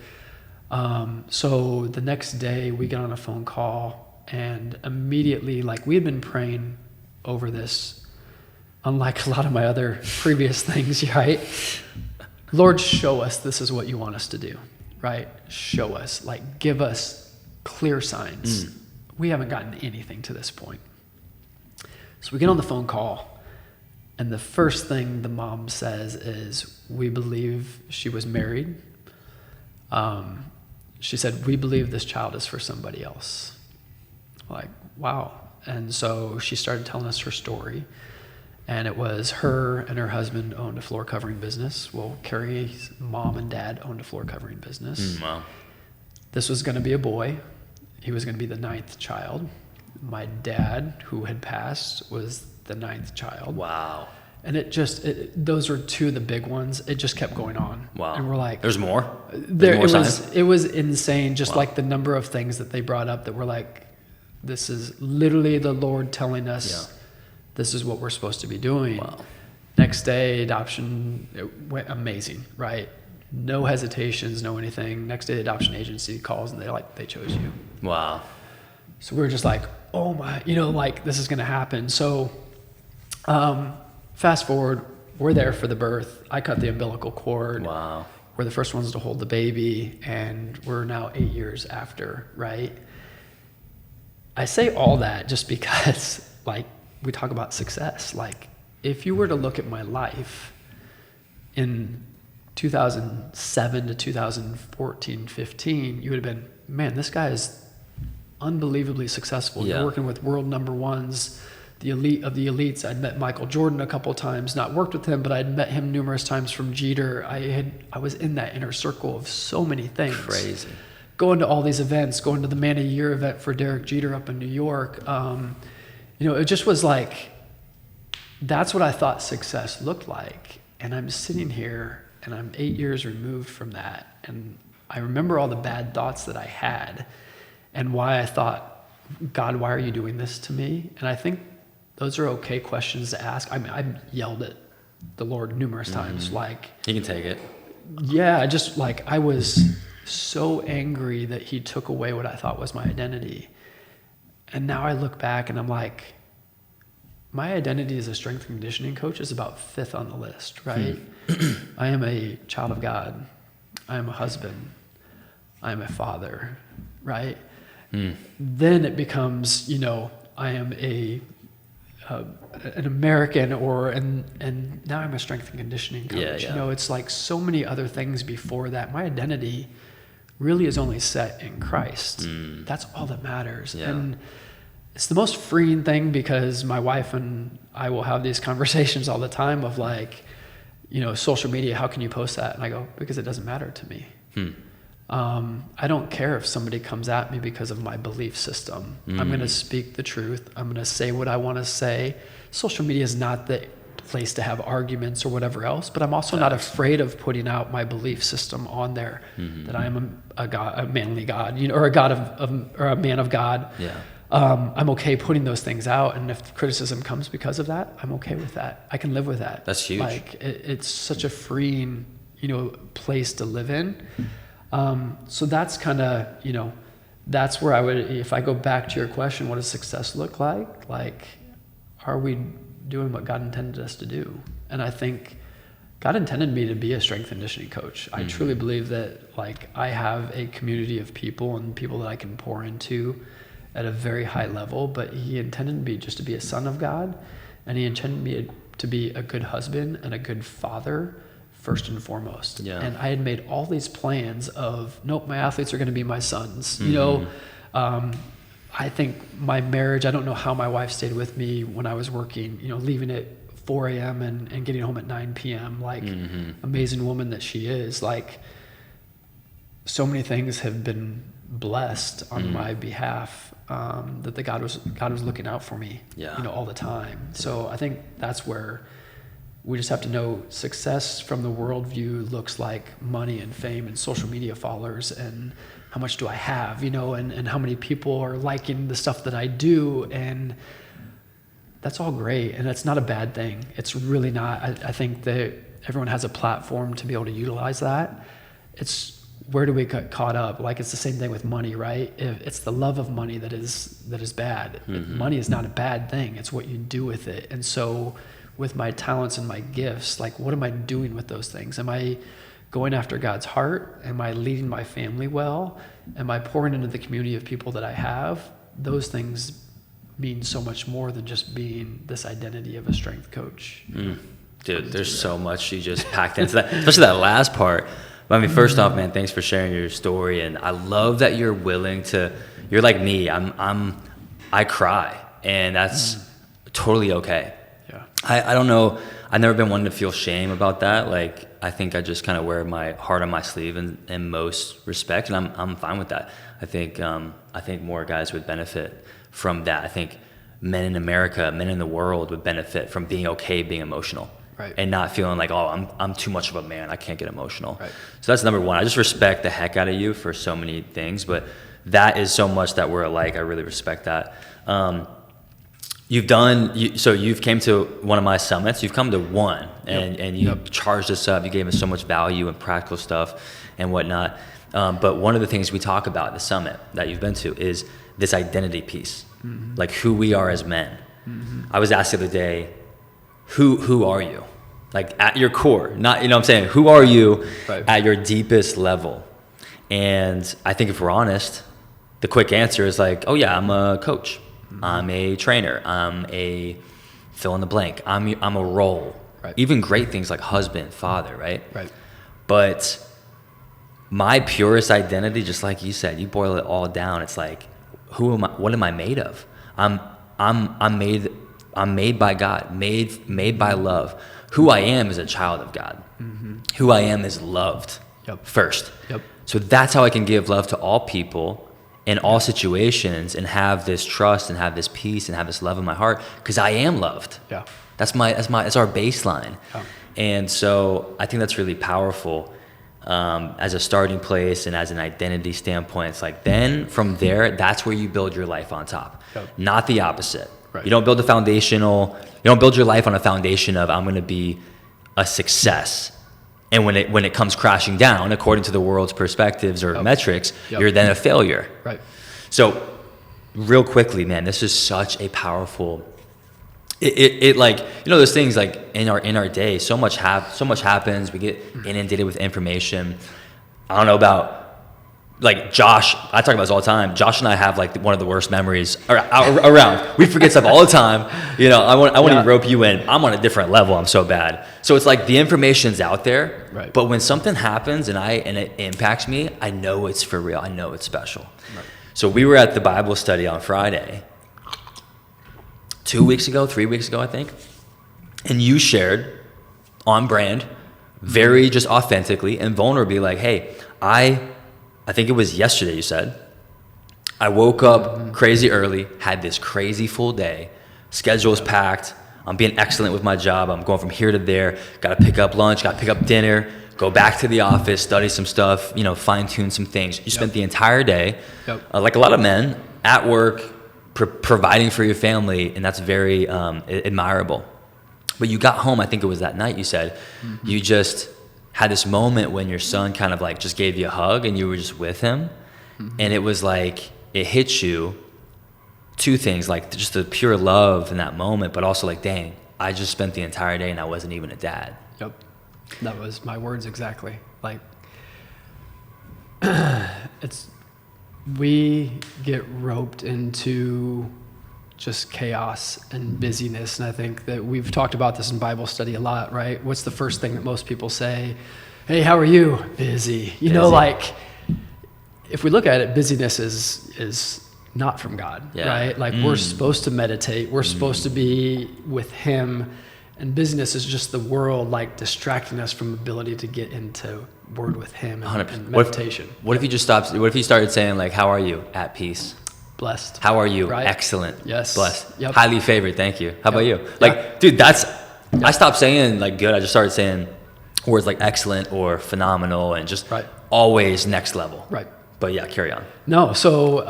So the next day we get on a phone call and immediately, we had been praying over this, unlike a lot of my other previous things, right? Lord, show us this is what you want us to do, right? Show us, give us clear signs. We haven't gotten anything to this point. So we get on the phone call, and the first thing the mom says is, we believe she was married. She said, we believe this child is for somebody else. Wow. And so she started telling us her story. And it was her and her husband owned a floor covering business. Well, Carrie's mom and dad owned a floor covering business. Wow. This was going to be a boy. He was going to be the 9th child. My dad, who had passed, was the 9th child. Wow. And those were two of the big ones. It just kept going on. Wow. And we're like, there's more? It was insane. Just the number of things that they brought up that were like, this is literally the Lord telling us, this is what we're supposed to be doing. Wow. Next day, adoption, it went amazing, right? No hesitations, no anything. Next day, the adoption agency calls and they chose you. Wow. So we were just like, oh my, this is going to happen. So fast forward, we're there for the birth. I cut the umbilical cord. Wow. We're the first ones to hold the baby, and we're now 8 years after, right? I say all that just because, we talk about success. If you were to look at my life in 2007 to 2014, 15, you would have been, man, this guy is unbelievably successful. You're working with world number ones, the elite of the elites. I'd met Michael Jordan a couple of times, not worked with him, but I'd met him numerous times from Jeter. I was in that inner circle of so many things. Crazy. Going to all these events, going to the Man of the Year event for Derek Jeter up in New York. It just was that's what I thought success looked like. And I'm sitting here and I'm 8 years removed from that. And I remember all the bad thoughts that I had and why I thought, God, why are you doing this to me? And I think those are okay questions to ask. I mean, I yelled at the Lord numerous times. He can take it. Yeah, just I was so angry that he took away what I thought was my identity. And now I look back and I'm like, my identity as a strength and conditioning coach is about 5th on the list, right? I am a child of God. I am a husband. I am a father, right? Then it becomes, I am an American and now I'm a strength and conditioning coach. Yeah. It's so many other things before that. My identity really is only set in Christ. That's all that matters. Yeah. And it's the most freeing thing because my wife and I will have these conversations all the time of social media, how can you post that? And I go, because it doesn't matter to me. I don't care if somebody comes at me because of my belief system. I'm going to speak the truth. I'm going to say what I want to say. Social media is not the place to have arguments or whatever else, but I'm also not afraid of putting out my belief system on there, that I am a God, a manly God, or a God or a man of God. Yeah. I'm okay putting those things out, and if criticism comes because of that, I'm okay with that. I can live with that. That's huge. It's such a freeing, place to live in. So that's kind of, that's where I would, if I go back to your question, what does success look like? Are we doing what God intended us to do? And I think God intended me to be a strength and conditioning coach. I truly believe that I have a community of people and people that I can pour into at a very high level, but he intended me just to be a son of God, and he intended me to be a good husband and a good father first and foremost. Yeah. And I had made all these plans of, nope, my athletes are going to be my sons. You know, I think my marriage, I don't know how my wife stayed with me when I was working, you know, leaving at 4 a.m. and getting home at 9 p.m. Like, amazing woman that she is. Like, so many things have been blessed on my behalf, that God was looking out for me, you know, all the time. So I think that's where we just have to know success from the worldview looks like money and fame and social media followers and how much do I have, you know, and how many people are liking the stuff that I do. And that's all great. And that's not a bad thing. It's really not. I think that everyone has a platform to be able to utilize that. It's where do we get caught up? Like, it's the same thing with money, right? It's the love of money that is bad. Money is not a bad thing. It's what you do with it. And so with my talents and my gifts, like, what am I doing with those things? Am I going after God's heart? Am I leading my family well? Am I pouring into the community of people that I have? Those things mean so much more than just being this identity of a strength coach. Dude, there's so much you just packed into that, especially that last part. But I mean, first off, man, thanks for sharing your story. And I love that you're willing to, you're like me. I cry, and that's totally okay. Yeah. I don't know. I've never been one to feel shame about that. Like, I think I just kind of wear my heart on my sleeve in most respects, and I'm fine with that. I think more guys would benefit from that. I think men in America, men in the world would benefit from being okay being emotional. Right. And not feeling like, oh, I'm too much of a man, I can't get emotional. Right. So that's number one. I just respect the heck out of you for so many things, but that is so much that we're alike. I really respect that. You've came to one of my summits. You've come to one, and you charged us up. You gave us so much value and practical stuff and whatnot. But one of the things we talk about at the summit that you've been to is this identity piece, like who we are as men. I was asked the other day, who are you? Like, at your core, not, you know what I'm saying? Who are you at your deepest level? And I think if we're honest, the quick answer is like, oh yeah, I'm a coach. I'm a trainer. I'm a fill in the blank. I'm a role. Right. Even great things like husband, father, right? Right. But my purest identity, just like you said, you boil it all down. It's like, who am I? What am I made of? I'm made by God, made by love. Who I am is a child of God. Who I am is loved first. So that's how I can give love to all people in all situations and have this trust and have this peace and have this love in my heart, because I am loved. Yeah. That's our baseline. Yeah. And so I think that's really powerful as a starting place and as an identity standpoint. It's like, then from there, that's where you build your life on top, not the opposite. Right. You don't build your life on a foundation of, I'm going to be a success. And when it comes crashing down, according to the world's perspectives or metrics, you're then a failure. Right. So real quickly, man, this is such a powerful, it like, you know, those things like in our day, so much happens. We get inundated with information. I don't know about, like, Josh, I talk about this all the time. Josh and I have like one of the worst memories around. We forget stuff all the time. You know, I want to rope you in. I'm on a different level. I'm so bad. So it's like the information's out there, but when something happens and it impacts me, I know it's for real. I know it's special. Right. So we were at the Bible study on Friday, 3 weeks ago, I think, and you shared on brand, very just authentically and vulnerably, like, hey, I think it was yesterday you said, I woke up crazy early, had this crazy full day, schedule's packed, I'm being excellent with my job, I'm going from here to there, gotta pick up lunch, gotta pick up dinner, go back to the office, study some stuff, you know, fine tune some things. You spent the entire day, like a lot of men, at work, providing for your family, and that's very admirable. But you got home, I think it was that night you said, you just had this moment when your son kind of like just gave you a hug and you were just with him. And it was like, it hit you, two things, like just the pure love in that moment, but also like, dang, I just spent the entire day and I wasn't even a dad. Yep. That was my words exactly. Like, we get roped into just chaos and busyness. And I think that we've talked about this in Bible study a lot, right? What's the first thing that most people say? Hey, how are you? Busy. You know, like, if we look at it, busyness is not from God, right? Like, we're supposed to meditate. We're supposed to be with him. And busyness is just the world, like, distracting us from ability to get into word with him and meditation. What if you just stopped? What if you started saying, like, how are you? At peace. Blessed. How are you? Right? Excellent. Yes. Blessed. Yep. Highly favored. Thank you. How about you? Like, dude, I stopped saying, like, good. I just started saying words like excellent or phenomenal and just always next level. Right. But yeah, carry on. No, so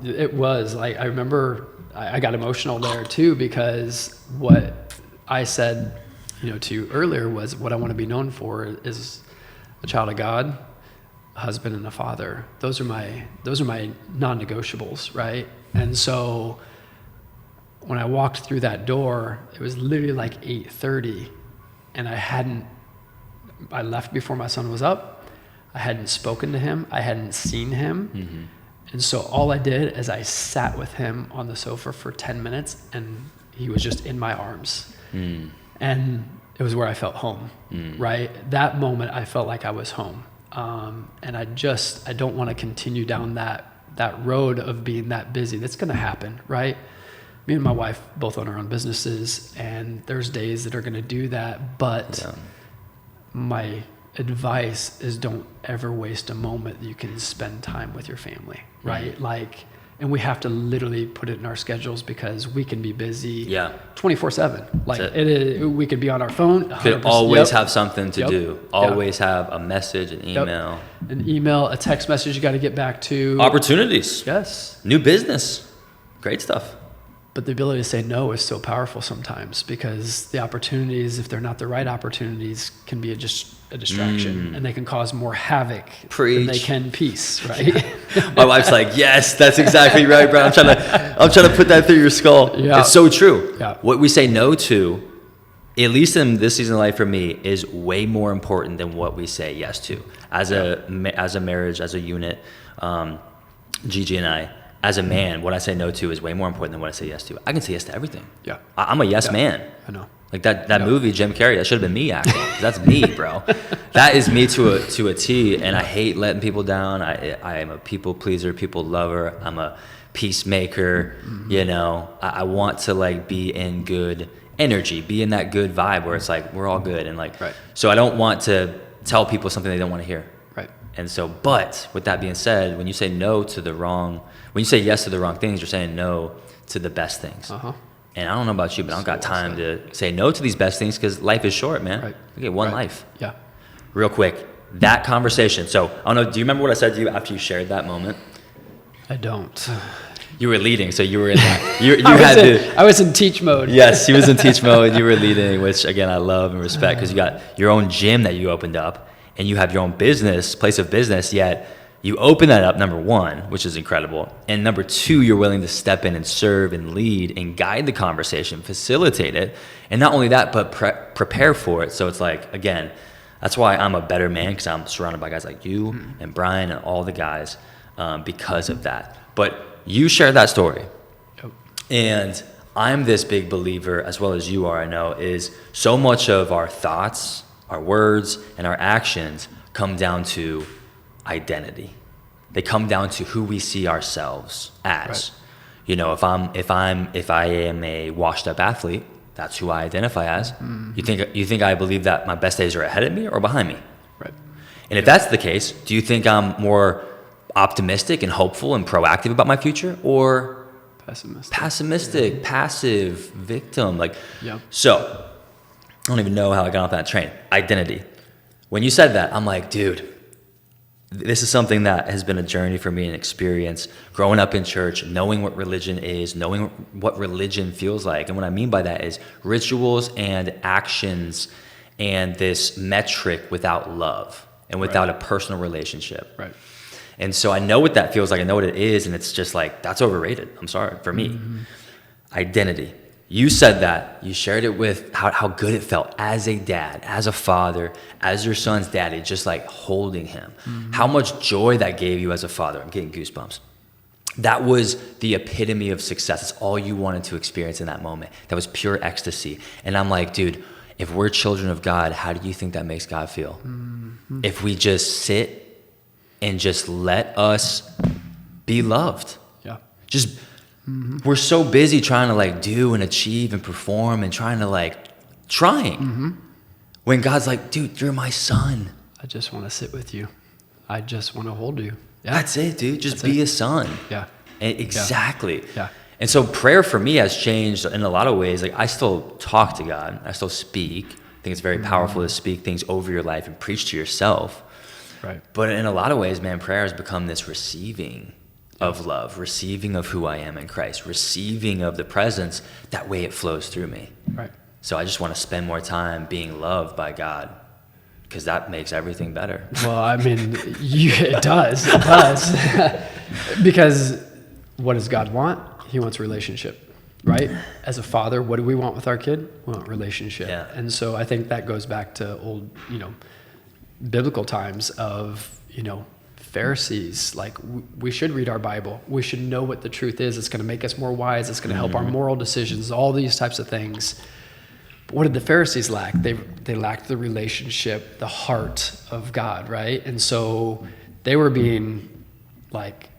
it was like, I remember I got emotional there too, because what I said, to you earlier was what I want to be known for is a child of God, a husband and a father. Those are my non-negotiables, right? And so when I walked through that door, it was literally like 8:30, and I left before my son was up. I hadn't spoken to him. I hadn't seen him. Mm-hmm. And so all I did is I sat with him on the sofa for 10 minutes, and he was just in my arms. Mm. And it was where I felt home, right? That moment, I felt like I was home. And I don't want to continue down that road of being that busy. That's going to happen, right? Me and my wife both own our own businesses, and there's days that are going to do that. But my advice is, don't ever waste a moment that you can spend time with your family, right? Like, and we have to literally put it in our schedules, because we can be busy 24/7. Like, we could be on our phone. Could always have something to do. Always have a message, an email. An email, a text message you got to get back to. Opportunities. Yes. New business. Great stuff. But the ability to say no is so powerful sometimes, because the opportunities, if they're not the right opportunities, can be just a distraction, and they can cause more havoc than they can peace, right? My wife's like, yes, that's exactly right, bro. I'm trying to put that through your skull. Yeah. It's so true. Yeah. What we say no to, at least in this season of life for me, is way more important than what we say yes to. As a marriage, as a unit, Gigi and I, as a man, what I say no to is way more important than what I say yes to. I can say yes to everything. Yeah. I'm a yes man. I know. Like that movie, Jim Carrey, that should have been me acting. 'Cause that's me, bro. That is me to a T, and I hate letting people down. I am a people pleaser, people lover. I'm a peacemaker. Mm-hmm. I want to, like, be in good energy, be in that good vibe where it's like we're all good, and like so I don't want to tell people something they don't want to hear. Right. And so, but with that being said, when you say when you say yes to the wrong things, you're saying no to the best things. And I don't know about you, but I don't got time to say no to these best things, because life is short, man. Right. We get one life. Yeah. Real quick, that conversation. So I don't know. Do you remember what I said to you after you shared that moment? I don't. You were leading, so you were in that. I was in teach mode. Yes, he was in teach mode. You were leading, which again I love and respect, because you got your own gym that you opened up, and you have your own place of business. Yet you open that up, number one, which is incredible. And number two, you're willing to step in and serve and lead and guide the conversation, facilitate it. And not only that, but prepare for it. So it's like, again, that's why I'm a better man, because I'm surrounded by guys like you and Brian and all the guys because of that. But you shared that story. Yep. And I'm this big believer, as well as you are, I know, is so much of our thoughts, our words, and our actions come down to identity. They come down to who we see ourselves as. Right. If I am a washed up athlete, that's who I identify as. Mm-hmm. You think I believe that my best days are ahead of me or behind me? Right. And if that's the case, do you think I'm more optimistic and hopeful and proactive about my future, or pessimistic, passive, victim? So I don't even know how I got off that train. Identity. When you said that, I'm like, dude, this is something that has been a journey for me, an experience, growing up in church, knowing what religion is, knowing what religion feels like. And what I mean by that is rituals and actions and this metric without love and without a personal relationship. Right. And so I know what that feels like. I know what it is. And it's just like, that's overrated. I'm sorry, for me. Mm-hmm. Identity. You said that. You shared it with how good it felt as a dad, as a father, as your son's daddy, just like holding him. Mm-hmm. How much joy that gave you as a father. I'm getting goosebumps. that was the epitome of success. It's all you wanted to experience in that moment. That was pure ecstasy. And I'm like, dude, if we're children of God, how do you think that makes God feel? Mm-hmm. If we just sit and just let us be loved. Yeah. Just, we're so busy trying to like do and achieve and perform and trying. Mm-hmm. When God's like, dude, you're my son. I just want to sit with you. I just want to hold you. Yeah. That's it, dude. Just be a son. Yeah. Exactly. Yeah. And so prayer for me has changed in a lot of ways. Like I still talk to God. I still speak. I think it's very powerful to speak things over your life and preach to yourself. Right. But in a lot of ways, man, prayer has become this receiving of love, receiving of who I am in Christ, receiving of the presence. That way it flows through me. Right. So I just want to spend more time being loved by God, because that makes everything better. Well, I mean, it does. It does. Because what does God want? He wants relationship, right? As a father, what do we want with our kid? We want relationship. Yeah. And so I think that goes back to old, biblical times of, Pharisees. Like, we should read our Bible. We should know what the truth is. It's going to make us more wise. It's going to help our moral decisions, all these types of things. But what did the Pharisees lack? They lacked the relationship, the heart of God, right? And so they were being like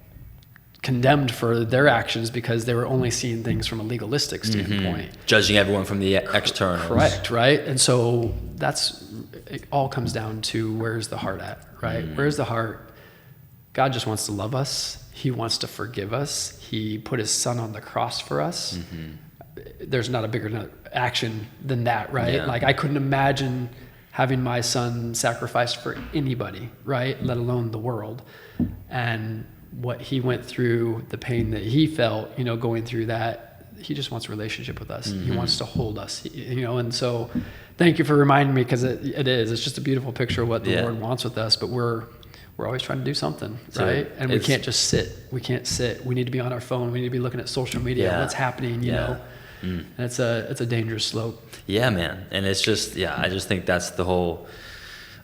condemned for their actions because they were only seeing things from a legalistic standpoint. Judging everyone from the external. Correct, right? And so it all comes down to, where's the heart at, right? Where's the heart? God just wants to love us. He wants to forgive us. He put his son on the cross for us. There's not a bigger action than that, right? Yeah. Like, I couldn't imagine having my son sacrificed for anybody, right? Let alone the world. And what he went through, the pain that he felt, going through that, he just wants a relationship with us. He wants to hold us, and so thank you for reminding me, because it's just a beautiful picture of what the Lord wants with us, but we're always trying to do something, right? And we can't just sit. We can't sit. We need to be on our phone. We need to be looking at social media, what's happening, And it's a dangerous slope. Yeah, man. And it's just, I just think that's the whole,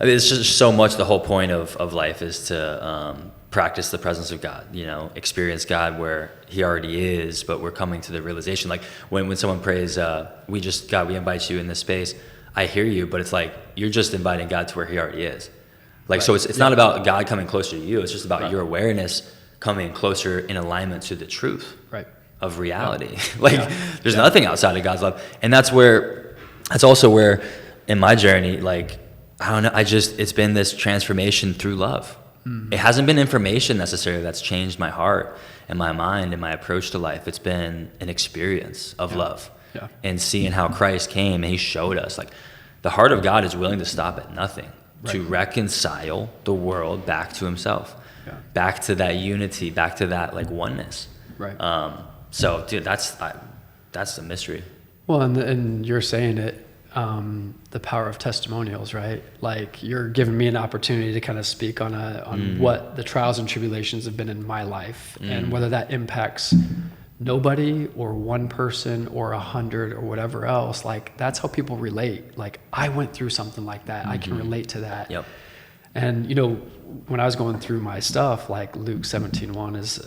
it's just so much the whole point of life is to practice the presence of God, experience God where he already is, but we're coming to the realization. Like when someone prays, God, we invite you in this space. I hear you, but it's like, you're just inviting God to where he already is. Like, right. So it's not about God coming closer to you. It's just about your awareness coming closer in alignment to the truth of reality. There's nothing outside of God's love. And that's also where in my journey, like, I don't know, it's been this transformation through love. It hasn't been information necessarily that's changed my heart and my mind and my approach to life. It's been an experience of love and seeing how Christ came and he showed us, like, the heart of God is willing to stop at nothing to reconcile the world back to himself, back to that unity, back to that like oneness. Right. So, dude, that's the mystery. Well, and you're saying it, the power of testimonials, right? Like, you're giving me an opportunity to kind of speak on what the trials and tribulations have been in my life, and whether that impacts nobody or one person or 100 or whatever else. Like, that's how people relate. Like, I went through something like that. I can relate to that. Yep. And when I was going through my stuff, like Luke 17:1 is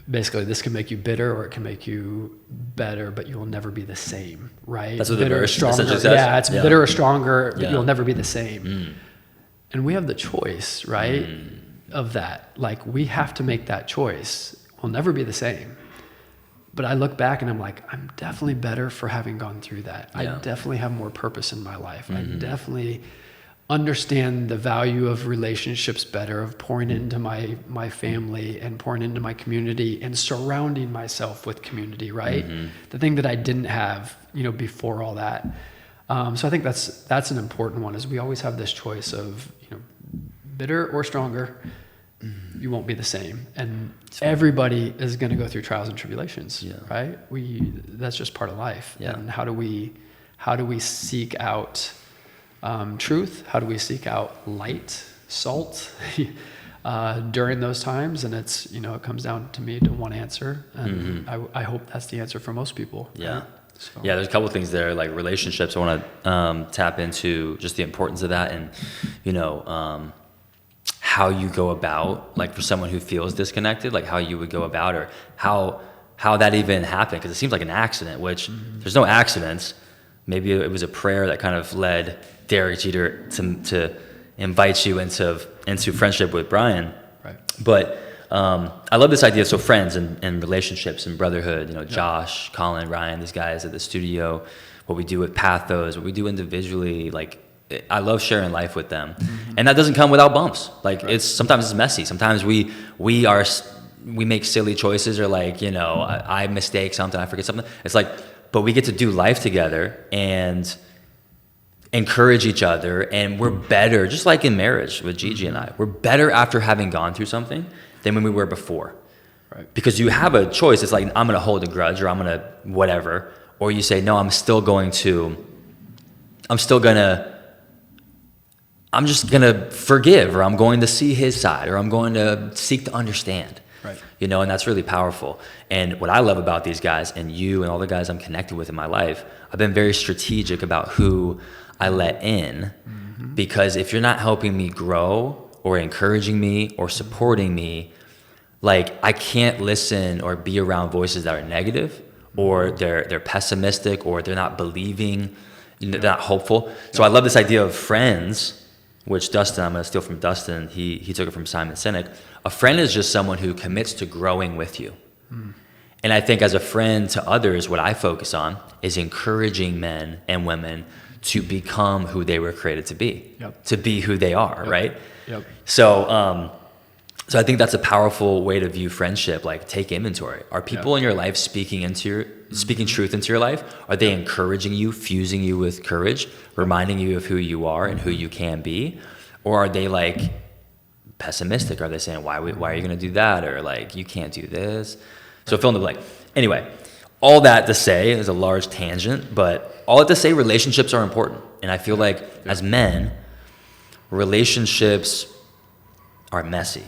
basically, this can make you bitter or it can make you better, but you will never be the same, right? That's what bitter the verse stronger. Yeah, it's bitter or stronger, but you'll never be the same. And we have the choice, right, of that. Like, we have to make that choice. We'll never be the same. But I look back and I'm like, I'm definitely better for having gone through that. I definitely have more purpose in my life. I definitely understand the value of relationships better, of pouring into my family and pouring into my community and surrounding myself with community, right? The thing that I didn't have, before all that. So I think that's an important one, is we always have this choice of, bitter or stronger. You won't be the same, and everybody is going to go through trials and tribulations, right? That's just part of life. And how do we seek out truth? How do we seek out light, salt during those times? And it's, it comes down to me to one answer, and I hope that's the answer for most people. Yeah. Right? So. Yeah, there's a couple of things there, like relationships. I want to tap into just the importance of that, and how you go about, like for someone who feels disconnected, like how you would go about, or how that even happened? Because it seems like an accident, which there's no accidents. Maybe it was a prayer that kind of led Derek Jeter to invite you into friendship with Brian. Right. But I love this idea. So friends and relationships and brotherhood, you know, Josh, Colin, Ryan, these guys at the studio, what we do with Pathos, what we do individually, like I love sharing life with them. And that doesn't come without bumps. Like sometimes it's messy. Sometimes we make silly choices, or like, you know, I mistake something, I forget something. It's like, but we get to do life together and encourage each other, and we're better, just like in marriage with Gigi and I, we're better after having gone through something than when we were before. Right. Because you have a choice. It's like, I'm going to hold a grudge, or I'm going to whatever, or you say, no, I'm just going to forgive, or I'm going to see his side, or I'm going to seek to understand. Right. You know, and that's really powerful. And what I love about these guys, and you and all the guys I'm connected with in my life, I've been very strategic about who I let in, because if you're not helping me grow or encouraging me or supporting me, like I can't listen or be around voices that are negative, or they're pessimistic, or they're not believing, they're not hopeful. So I love this idea of friends, which Dustin, I'm going to steal from Dustin. He took it from Simon Sinek. A friend is just someone who commits to growing with you. And I think as a friend to others, what I focus on is encouraging men and women to become who they were created to be, to be who they are, right? Yep. So I think that's a powerful way to view friendship. Like, take inventory. Are people in your life speaking truth into your life? Are they encouraging you, fusing you with courage, reminding you of who you are and who you can be? Or are they like pessimistic? Are they saying, why are you going to do that? Or like, you can't do this. So fill in the blank. Anyway, all that to say is a large tangent, but all that to say, relationships are important. And I feel like as men, relationships are messy,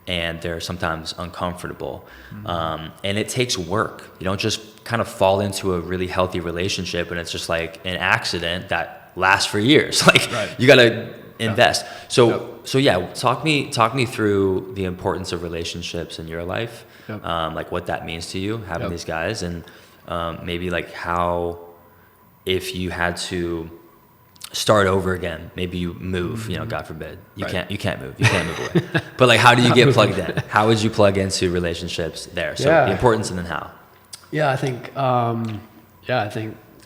and they're sometimes uncomfortable. And it takes work. You don't just kind of fall into a really healthy relationship and it's just like an accident that lasts for years. Like you got to invest. So talk me through the importance of relationships in your life. Like what that means to you, having these guys, and maybe like how, if you had to start over again, maybe you move, you know, God forbid, you can't move away. But like, how do you get plugged in? How would you plug into relationships there? So the importance, and then how. I think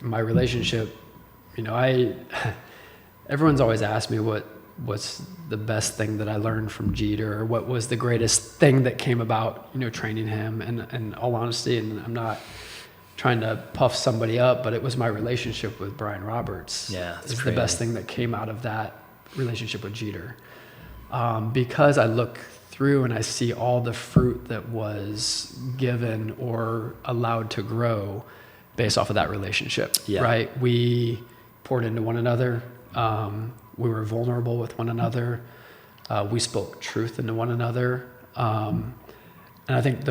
my relationship, you know, everyone's always asked me what's the best thing that I learned from Jeter, or what was the greatest thing that came about, you know, training him. And in all honesty, and I'm not trying to puff somebody up, but it was my relationship with Brian Roberts. It's the best thing that came out of that relationship with Jeter. Because I look through and I see all the fruit that was given or allowed to grow based off of that relationship, right? We poured into one another. We were vulnerable with one another. We spoke truth into one another. And I think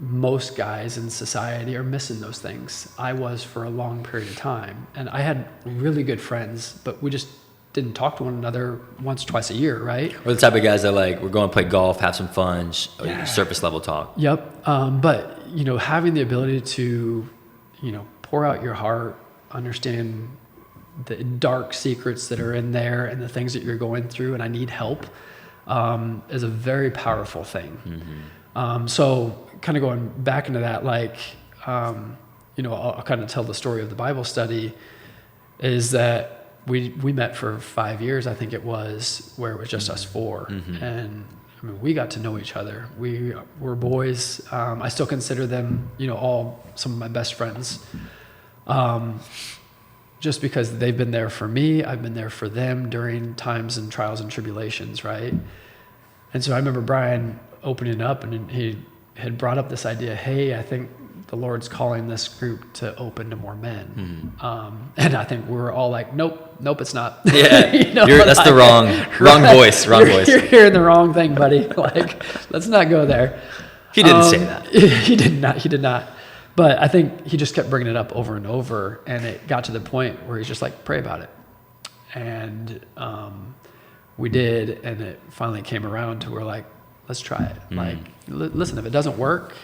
most guys in society are missing those things. I was for a long period of time, and I had really good friends, but we just didn't talk to one another once, twice a year, right? We're the type of guys that like, we're going to play golf, have some fun, surface level talk. But, you know, having the ability to, you know, pour out your heart, understand the dark secrets that are in there and the things that you're going through, and I need help, is a very powerful thing. So kind of going back into that, like, you know, I'll kind of tell the story of the Bible study, is that we met for 5 years, I think it was, where it was just us four. And I mean, we got to know each other. We were boys. I still consider them, you know, all some of my best friends. Just because they've been there for me, I've been there for them during times and trials and tribulations, right? And so I remember Brian opening up, and he had brought up this idea, hey, I think the Lord's calling this group to open to more men. And I think we were all like, nope, it's not. You know, that's like, the wrong voice. You're hearing the wrong thing, buddy. Like, let's not go there. He didn't say that. He did not. But I think he just kept bringing it up over and over, and it got to the point where he's just like, pray about it. And we did, and it finally came around to where like, let's try it. Like, listen, if it doesn't work,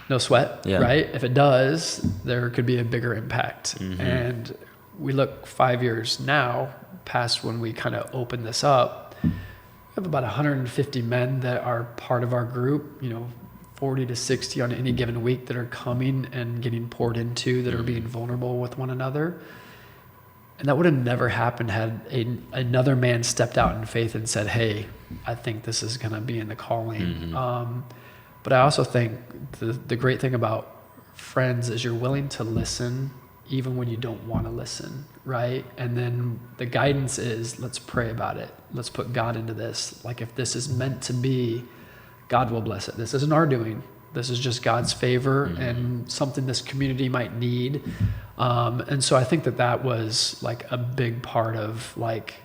no sweat, right? If it does, there could be a bigger impact. And we look 5 years now past when we kind of opened this up. We have about 150 men that are part of our group, 40 to 60 on any given week that are coming and getting poured into, that are being vulnerable with one another. And that would have never happened had another man stepped out in faith and said, hey, I think this is going to be in the calling. But I also think the great thing about friends is you're willing to listen even when you don't want to listen, right? And then the guidance is, let's pray about it. Let's put God into this. Like, if this is meant to be, God will bless it. This isn't our doing. This is just God's favor and something this community might need. And so I think that was like a big part of like,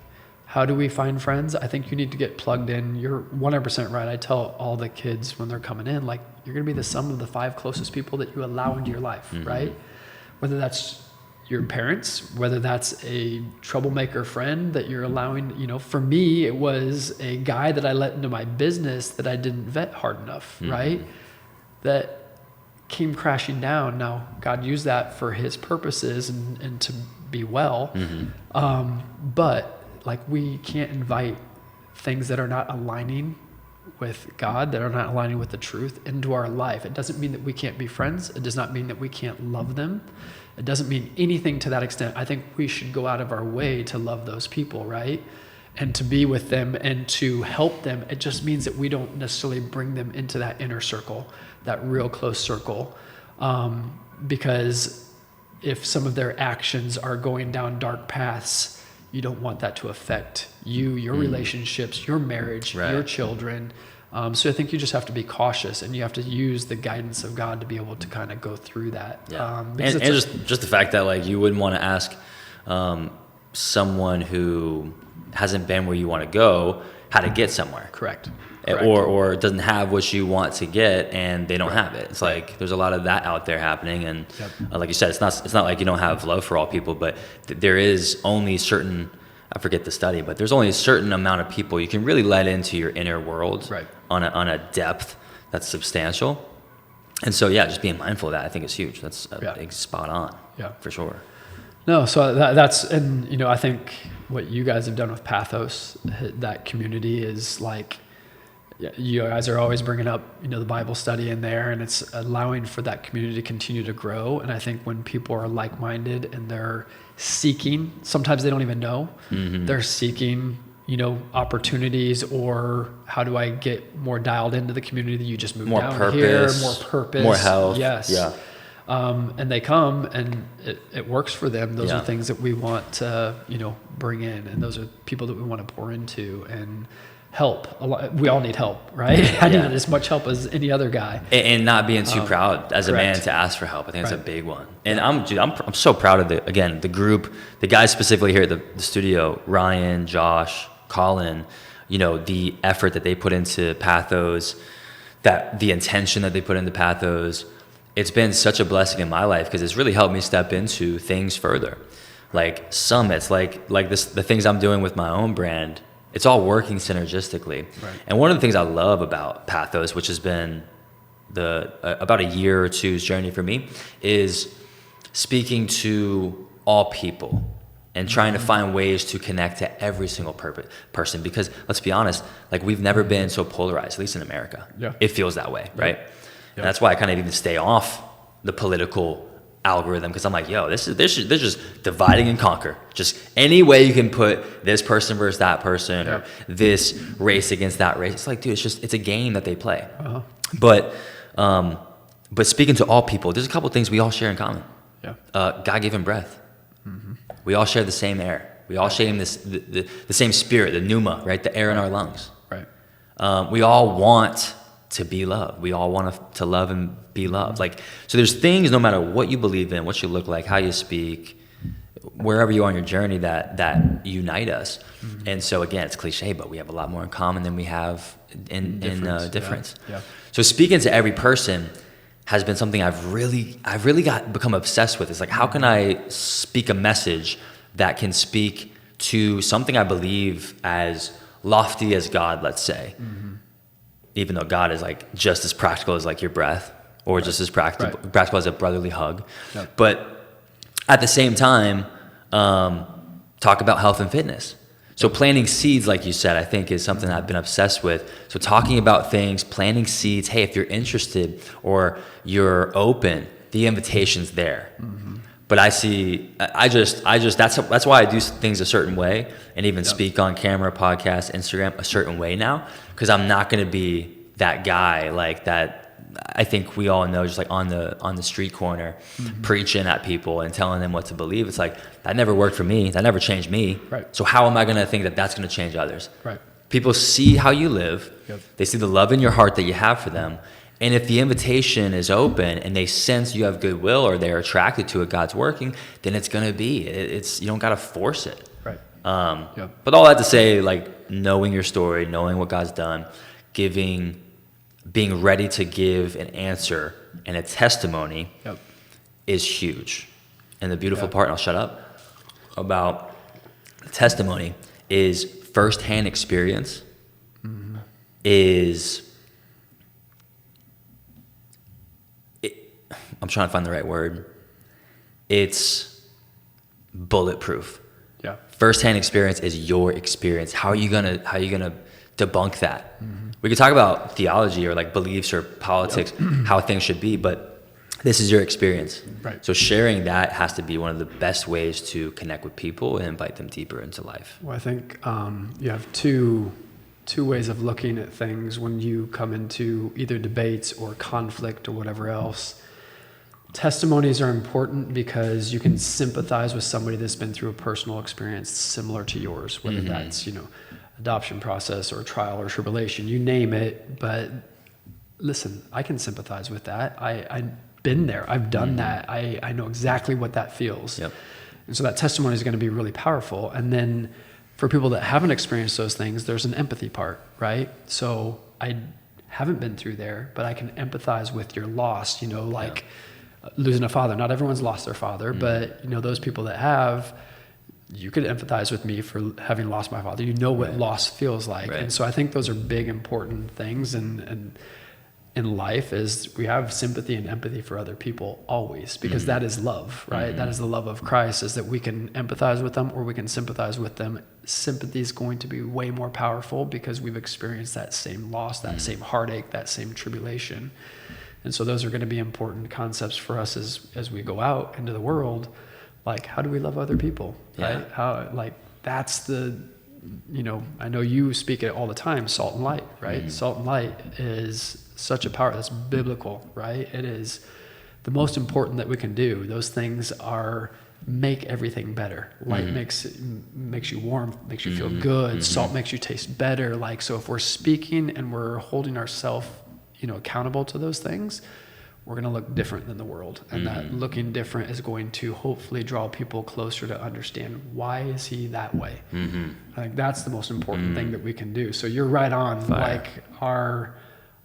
how do we find friends? I think you need to get plugged in. You're 100% right. I tell all the kids when they're coming in, like, you're going to be the sum of the 5 closest people that you allow into your life, right? Whether that's your parents, whether that's a troublemaker friend that you're allowing, for me, it was a guy that I let into my business that I didn't vet hard enough, right? That came crashing down. Now, God used that for his purposes and to be well. But like, we can't invite things that are not aligning with God, that are not aligning with the truth into our life. It doesn't mean that we can't be friends. It does not mean that we can't love them. It doesn't mean anything to that extent. I think we should go out of our way to love those people, right? And to be with them and to help them. It just means that we don't necessarily bring them into that inner circle, that real close circle. Because if some of their actions are going down dark paths, you don't want that to affect you, your relationships, your marriage, your children. So I think you just have to be cautious, and you have to use the guidance of God to be able to kind of go through that. And just the fact that like you wouldn't want to ask someone who hasn't been where you want to go how to get somewhere. Correct. Or doesn't have what you want to get, and they don't have it. It's like there's a lot of that out there happening, and like you said, it's not like you don't have love for all people, but there is only certain, I forget the study, but there's only a certain amount of people you can really let into your inner world on a depth that's substantial. And so just being mindful of that, I think is huge. That's a big spot on. For sure. No, so that's, and I think what you guys have done with Pathos, that community is like, you guys are always bringing up, the Bible study in there, and it's allowing for that community to continue to grow. And I think when people are like-minded and they're seeking, sometimes they don't even know, they're seeking, opportunities, or how do I get more dialed into the community that you just moved more down purpose, here, more purpose, more health. Yes. Yeah. And they come and it works for them. Those are things that we want to, bring in, and those are people that we want to pour into and help. We all need help, right? I need as much help as any other guy. And not being too proud as a man to ask for help. I think that's a big one. And I'm so proud of the group, the guys specifically here at the studio, Ryan, Josh, Colin, the effort that they put into Pathos, that the intention that they put into Pathos. It's been such a blessing in my life because it's really helped me step into things further. Like summits, like this, the things I'm doing with my own brand, it's all working synergistically. And one of the things I love about Pathos, which has been about a year or two's journey for me, is speaking to all people and trying to find ways to connect to every single person. Because let's be honest, like, we've never been so polarized, at least in America. It feels that way, right? And that's why I kind of even stay off the political algorithm, because I'm like, yo, this is just dividing and conquer. Just any way you can put this person versus that person, or this race against that race. It's like, dude, it's a game that they play. But speaking to all people, there's a couple things we all share in common. God gave him breath. We all share the same air. We all share the same spirit, the pneuma, right? The air in our lungs. We all want to be loved. We all want to love and be loved. Like, so there's things, no matter what you believe in, what you look like, how you speak, wherever you are on your journey, that unite us. And so again, it's cliche, but we have a lot more in common than we have in difference. So speaking to every person has been something I've really become obsessed with. It's like, how can I speak a message that can speak to something I believe as lofty as God, let's say, even though God is like just as practical as like your breath, or just as practical as a brotherly hug. Yep. But at the same time, talk about health and fitness. So planting seeds, like you said, I think is something I've been obsessed with. So talking about things, planting seeds. Hey, if you're interested or you're open, the invitation's there. But I just that's why I do things a certain way, and even speak on camera, podcast, Instagram a certain way now, because I'm not going to be that guy like that. I think we all know, just like on the street corner, preaching at people and telling them what to believe. It's like, that never worked for me. That never changed me. Right. So how am I going to think that that's going to change others? Right. People see how you live. Yep. They see the love in your heart that you have for them. And if the invitation is open and they sense you have goodwill or they're attracted to it, God's working, then it's going to be. You don't got to force it. Right. But all that to say, like, knowing your story, knowing what God's done, being ready to give an answer and a testimony is huge. And the beautiful part, and I'll shut up, about the testimony is firsthand experience I'm trying to find the right word. It's bulletproof. Yeah. Firsthand experience is your experience. How are you gonna debunk that? We could talk about theology or like beliefs or politics, how things should be, but this is your experience. Right. So sharing that has to be one of the best ways to connect with people and invite them deeper into life. Well, I think you have two ways of looking at things when you come into either debates or conflict or whatever else. Testimonies are important because you can sympathize with somebody that's been through a personal experience similar to yours, whether that's, adoption process or trial or tribulation, you name it. But listen, I can sympathize with that. I've been there. I've done that. I know exactly what that feels. Yep. And so that testimony is going to be really powerful. And then for people that haven't experienced those things, there's an empathy part, right? So I haven't been through there, but I can empathize with your loss, losing a father. Not everyone's lost their father, but those people that have, you could empathize with me for having lost my father. You know what loss feels like. Right. And so I think those are big, important things. And in life is we have sympathy and empathy for other people always, because that is love, right? That is the love of Christ, is that we can empathize with them or we can sympathize with them. Sympathy is going to be way more powerful because we've experienced that same loss, that same heartache, that same tribulation. And so those are going to be important concepts for us as we go out into the world. Like, how do we love other people, right? How, like, that's the, I know you speak it all the time, salt and light, right? Salt and light is such a power that's biblical, right? It is the most important that we can do. Those things make everything better. Light makes you warm, makes you feel good. Salt makes you taste better. Like, so if we're speaking and we're holding ourselves accountable to those things, we're going to look different than the world. And that looking different is going to hopefully draw people closer to understand, why is he that way? I think that's the most important thing that we can do. So you're right on. Fire. Like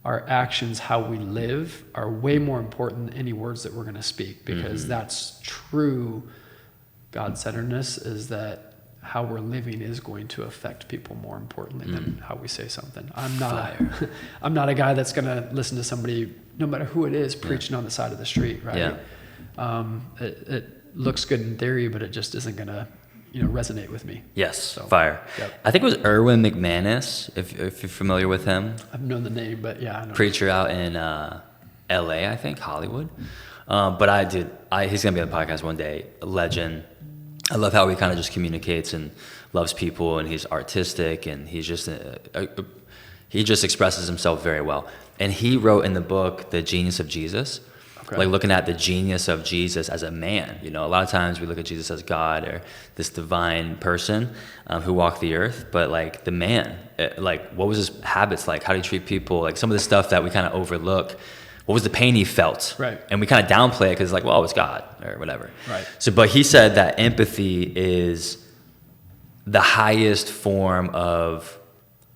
our actions, how we live, are way more important than any words that we're going to speak, because that's true God-centeredness, is that how we're living is going to affect people more importantly than how we say something. I'm not a guy that's going to listen to somebody, no matter who it is, preaching on the side of the street, right? Yeah. It looks good in theory, but it just isn't going to, resonate with me. Yes, so, fire. Yep. I think it was Erwin McManus, if you're familiar with him. I've known the name, but yeah. I know. Preacher out in L.A., I think, Hollywood. But he's going to be on the podcast one day, a legend. I love how he kind of just communicates and loves people, and he's artistic, and he's just he just expresses himself very well. And he wrote in the book The Genius of Jesus, like looking at the genius of Jesus as a man. A lot of times we look at Jesus as God or this divine person who walked the earth, but like the man, like what was his habits like? How did he treat people? Like some of the stuff that we kind of overlook. What was the pain he felt? Right. And we kind of downplay it because it's like, well, it was God or whatever. Right. So, but he said that empathy is the highest form of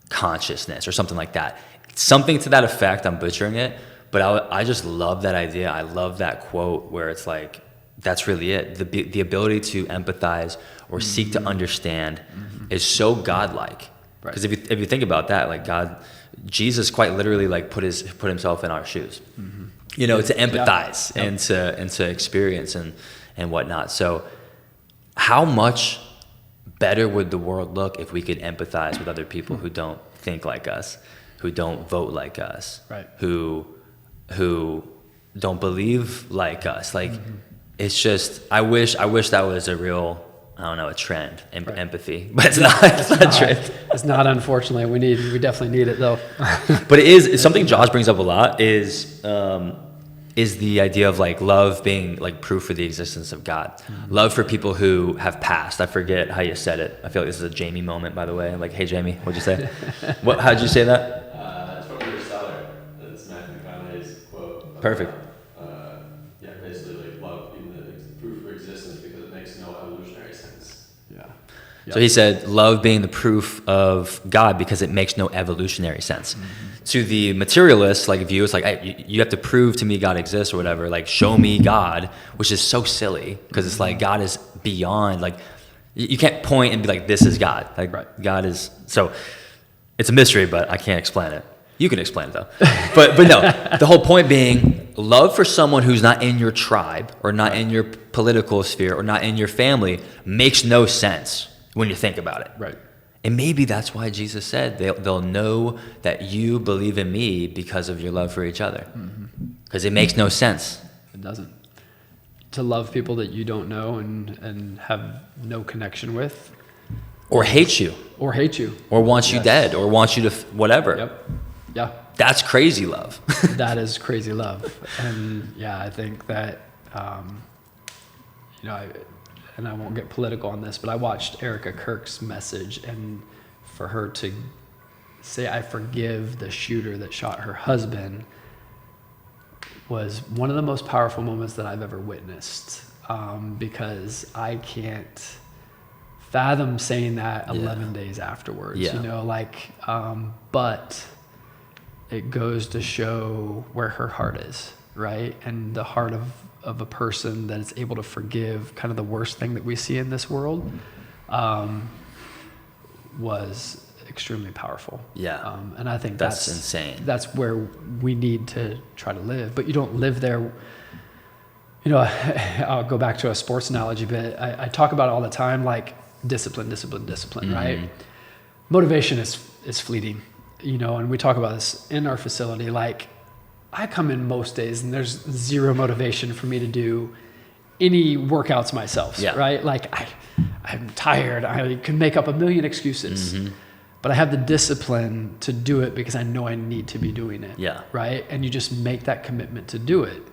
consciousness or something like that. Something to that effect. I'm butchering it, but I just love that idea. I love that quote where it's like, that's really it. The ability to empathize or seek to understand is so godlike. Because if you think about that, like Jesus quite literally like put himself in our shoes, to empathize and to experience and whatnot. So how much better would the world look if we could empathize with other people who don't think like us, who don't vote like us, who don't believe like us? Like, it's just, I wish that was a real, I don't know, a trend, empathy, but it's not a trend. It's not, unfortunately. We definitely need it though. But it's something Josh brings up a lot is the idea of like love being like proof for the existence of God. Love for people who have passed. I forget how you said it. I feel like this is a Jamie moment, by the way. I'm like, hey Jamie, what'd you say? How'd you say that? It's from your seller. That's Matthew McConaughey's quote. Perfect. Basically like love being the proof for existence because it makes no evolutionary sense. Yeah. So he said, love being the proof of God because it makes no evolutionary sense. To the materialist, like view, it's like, hey, you have to prove to me God exists or whatever, like show me God, which is so silly because it's like God is beyond, like you can't point and be like, this is God. Like God is, so it's a mystery, but I can't explain it. You can explain it though. But no, the whole point being love for someone who's not in your tribe or not in your political sphere or not in your family makes no sense when you think about it. Right. And maybe that's why Jesus said they'll know that you believe in me because of your love for each other. Because it makes no sense. It doesn't. To love people that you don't know and have no connection with. Or hate you. Or hate you. Or wants you dead. Or wants you to whatever. Yep. Yeah. That's crazy love. That is crazy love. And yeah, I think that, and I won't get political on this, but I watched Erica Kirk's message, and for her to say, I forgive the shooter that shot her husband, was one of the most powerful moments that I've ever witnessed, because I can't fathom saying that 11 days afterwards, but it goes to show where her heart is, right? And the heart of a person that is able to forgive kind of the worst thing that we see in this world was extremely powerful. Yeah. And I think that's insane. That's where we need to try to live. But you don't live there. I'll go back to a sports analogy, but I talk about it all the time, like discipline, right? Motivation is fleeting, and we talk about this in our facility. Like, I come in most days and there's zero motivation for me to do any workouts myself, right? Like I'm tired. I can make up a million excuses, but I have the discipline to do it because I know I need to be doing it, right? And you just make that commitment to do it.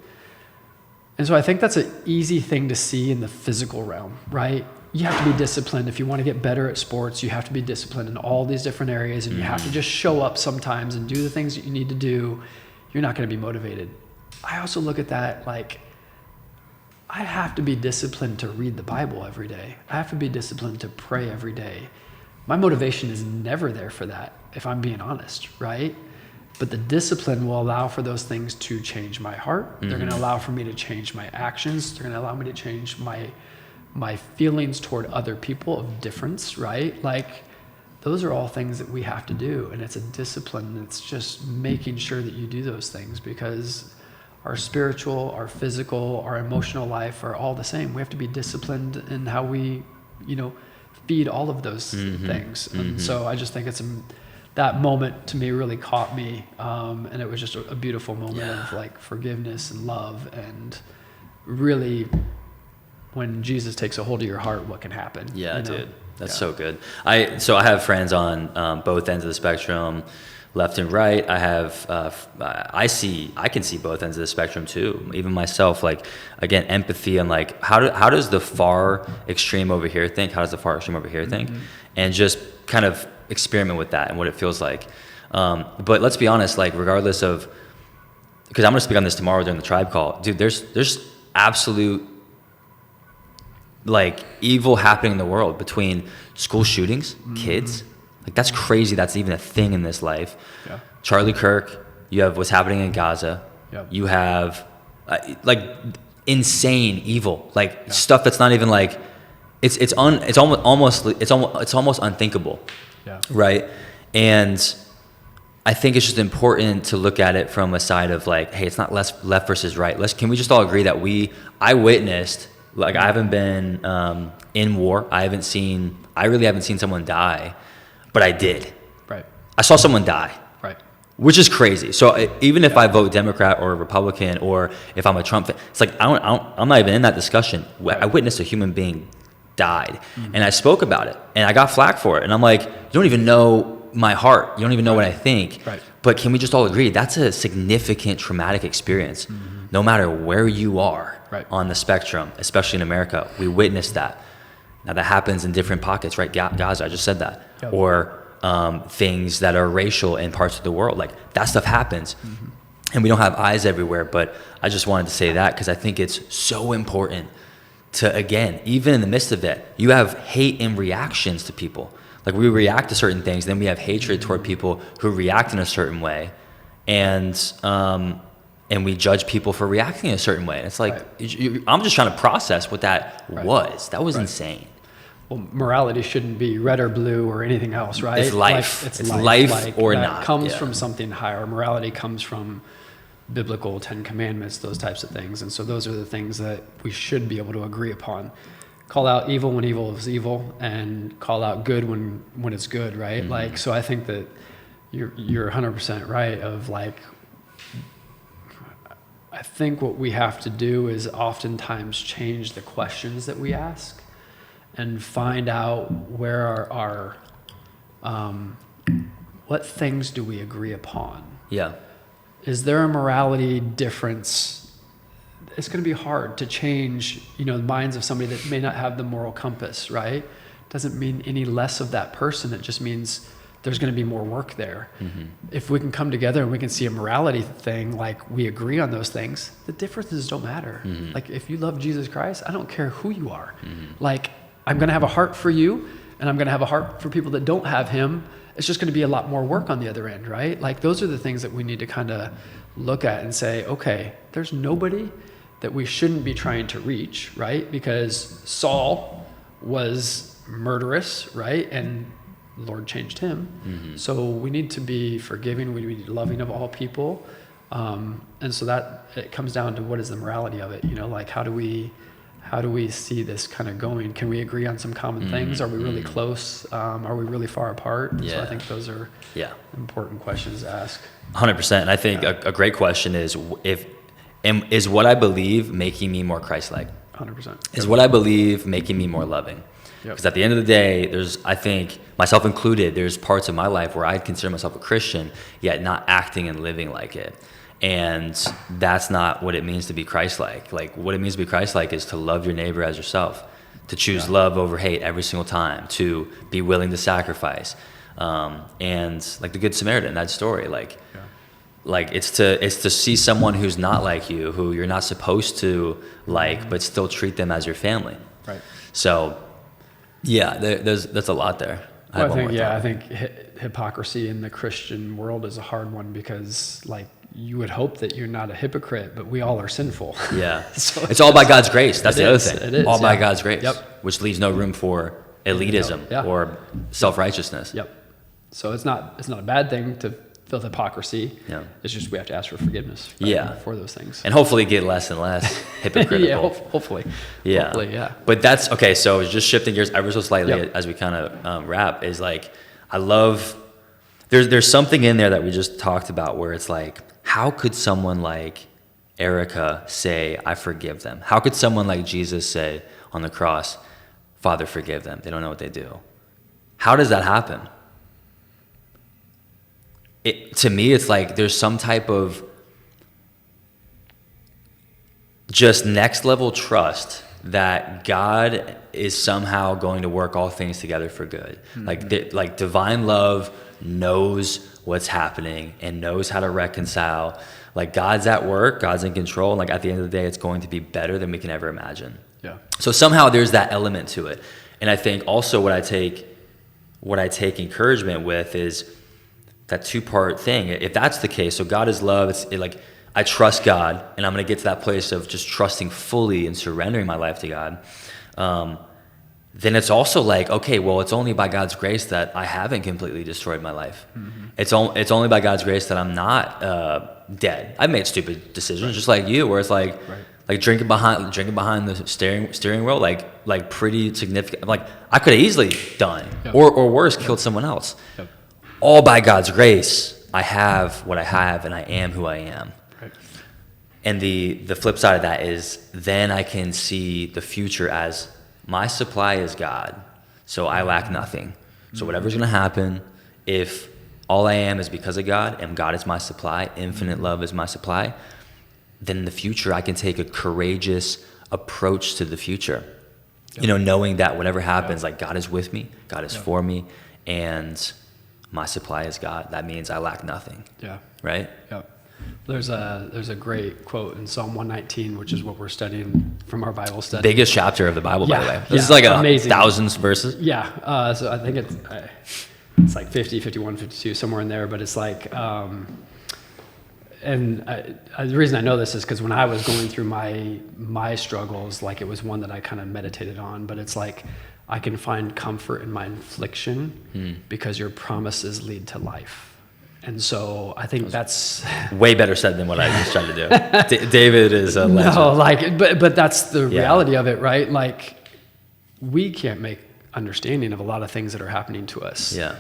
And so I think that's an easy thing to see in the physical realm, right? You have to be disciplined. If you want to get better at sports, you have to be disciplined in all these different areas, and you have to just show up sometimes and do the things that you need to do. You're not going to be motivated. I also look at that like, I have to be disciplined to read the Bible every day. I have to be disciplined to pray every day. My motivation is never there for that, if I'm being honest, right? But the discipline will allow for those things to change my heart. They're going to allow for me to change my actions. They're going to allow me to change my feelings toward other people of difference, right? Like, those are all things that we have to do, and it's a discipline. It's just making sure that you do those things, because our spiritual, our physical, our emotional life are all the same. We have to be disciplined in how we, feed all of those things. And so I just think that moment to me really caught me, and it was just a beautiful moment of like forgiveness and love, and really, when Jesus takes a hold of your heart, what can happen? Yeah, dude. That's so good. I have friends on both ends of the spectrum, left and right. I have I can see both ends of the spectrum too. Even myself, like, again, empathy and like how does the far extreme over here think? How does the far extreme over here think? And just kind of experiment with that and what it feels like. But let's be honest, like, regardless of, because I'm gonna speak on this tomorrow during the tribe call, dude. There's absolute like evil happening in the world between school shootings, kids. Like, that's crazy. That's even a thing in this life. Yeah. Charlie Kirk. You have what's happening in Gaza. Yep. You have like insane evil, like stuff that's not even like, it's almost unthinkable. Yeah. Right. And I think it's just important to look at it from a side of like, hey, it's not left versus right. Can we just all agree that I witnessed, like, I haven't been in war. I really haven't seen someone die, but I did. Right. I saw someone die. Right. Which is crazy. So even if I vote Democrat or Republican, or if I'm a Trump fan, it's like, I'm not even in that discussion. Right. I witnessed a human being died, and I spoke about it, and I got flack for it. And I'm like, you don't even know my heart. You don't even know what I think. Right. But can we just all agree that's a significant traumatic experience, no matter where you are on the spectrum, especially in America. We witness that. Now that happens in different pockets, right? Gaza, I just said that. Yep. Or things that are racial in parts of the world. Like, that stuff happens. And we don't have eyes everywhere. But I just wanted to say that because I think it's so important to, again, even in the midst of it, you have hate and reactions to people. Like, we react to certain things, then we have hatred toward people who react in a certain way, and we judge people for reacting in a certain way. And it's like, I'm just trying to process what that was. That was insane. Well, morality shouldn't be red or blue or anything else, right? It's life. Like, it's life or that not. It comes from something higher. Morality comes from biblical 10 commandments, those types of things. And so those are the things that we should be able to agree upon. Call out evil when evil is evil, and call out good when it's good, right? Like, so I think that you're 100% right of like, I think what we have to do is oftentimes change the questions that we ask and find out where are our what things do we agree upon? Yeah. Is there a morality difference? It's going to be hard to change, the minds of somebody that may not have the moral compass, right? Doesn't mean any less of that person. It just means there's going to be more work there. If we can come together and we can see a morality thing, like we agree on those things, the differences don't matter. Like, if you love Jesus Christ, I don't care who you are. Like, I'm going to have a heart for you, and I'm going to have a heart for people that don't have him. It's just going to be a lot more work on the other end, right? Like, those are the things that we need to kind of look at and say, okay, there's nobody that we shouldn't be trying to reach, right? Because Saul was murderous, right? And the Lord changed him. So we need to be forgiving. We need to be loving of all people. And so that it comes down to what is the morality of it? Like, how do we see this kind of going? Can we agree on some common things? Are we really close? Are we really far apart? So I think those are important questions to ask. 100%. And I think a great question is, is what I believe making me more Christ-like? 100%. Is what I believe making me more loving? Because at the end of the day, I think, myself included, there's parts of my life where I consider myself a Christian, yet not acting and living like it. And that's not what it means to be Christ-like. Like, what it means to be Christ-like is to love your neighbor as yourself, to choose love over hate every single time, to be willing to sacrifice. And like the Good Samaritan, that story, like it's to see someone who's not like you, who you're not supposed to like, but still treat them as your family. Right. So, that's a lot there. I think hypocrisy in the Christian world is a hard one because, like, you would hope that you're not a hypocrite, but we all are sinful. Yeah. So it's all by God's grace. That's the other thing. It is. All by God's grace. Yep. Which leaves no room for elitism or self-righteousness. Yep. So it's not a bad thing to feel hypocrisy. Yeah. It's just we have to ask for forgiveness for those things. And hopefully get less and less hypocritical. Hopefully. Yeah. Hopefully, yeah. But that's okay. So just shifting gears ever so slightly as we kind of wrap is like, I love, there's something in there that we just talked about where it's like, how could someone like Erica say, I forgive them? How could someone like Jesus say on the cross, Father, forgive them? They don't know what they do. How does that happen? To me, it's like there's some type of just next level trust that God is somehow going to work all things together for good. Mm-hmm. Like divine love knows what's happening and knows how to reconcile. Like God's at work, God's in control, and like at the end of the day, it's going to be better than we can ever imagine. Yeah. So somehow there's that element to it. And I think also what I take encouragement with is that two-part thing. If that's the case, so God is love, it's like I trust God, and I'm going to get to that place of just trusting fully and surrendering my life to God, then it's also like, okay, well, it's only by God's grace that I haven't completely destroyed my life. Mm-hmm. It's only by God's grace that I'm not dead. I've made stupid decisions, just like you, where it's like drinking behind the steering wheel, like pretty significant. Like I could have easily done, or worse, killed someone else. Yep. All by God's grace, I have what I have, and I am who I am. Right. And the flip side of that is then I can see the future as my supply is God, so I lack nothing. So whatever's going to happen, if all I am is because of God, and God is my supply, infinite love is my supply, then in the future I can take a courageous approach to the future. Yep. Knowing that whatever happens, like God is with me, God is for me, and my supply is God. That means I lack nothing. Yeah. Right? Yep. There's a great quote in Psalm 119, which is what we're studying from our Bible study. Biggest chapter of the Bible, by the way. This is like amazing. Thousands verses. Yeah. So I think it's like 50, 51, 52, somewhere in there. But it's like, the reason I know this is because when I was going through my struggles, like it was one that I kind of meditated on. But it's like, I can find comfort in my affliction because your promises lead to life. And so I think that's way better said than what I just tried to do. David is a legend. No, but that's the reality of it, right? Like we can't make understanding of a lot of things that are happening to us. Yeah.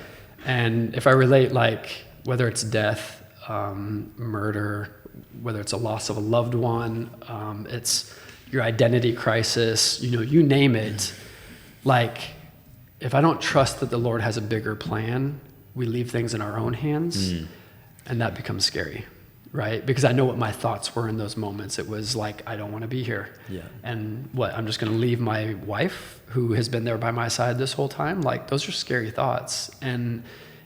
And if I relate, like whether it's death, murder, whether it's a loss of a loved one, it's your identity crisis, you name it. Like if I don't trust that the Lord has a bigger plan, we leave things in our own hands, and that becomes scary, right? Because I know what my thoughts were in those moments. It was like, I don't want to be here. Yeah. And I'm just going to leave my wife, who has been there by my side this whole time? Like, those are scary thoughts. And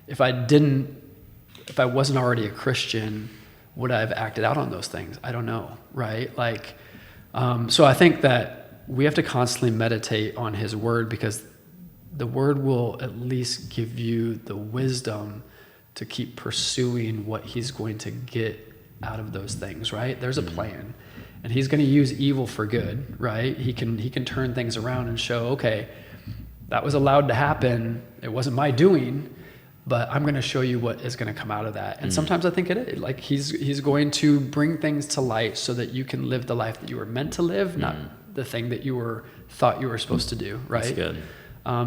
if I wasn't already a Christian, would I have acted out on those things? I don't know, right? Like, so I think that we have to constantly meditate on his word, because the word will at least give you the wisdom to keep pursuing what he's going to get out of those things, right? There's a plan, and he's going to use evil for good, right? He can turn things around and show, okay, that was allowed to happen. It wasn't my doing, but I'm going to show you what is going to come out of that. And sometimes I think it is. Like he's going to bring things to light so that you can live the life that you were meant to live, not the thing that you thought you were supposed to do, right? That's good.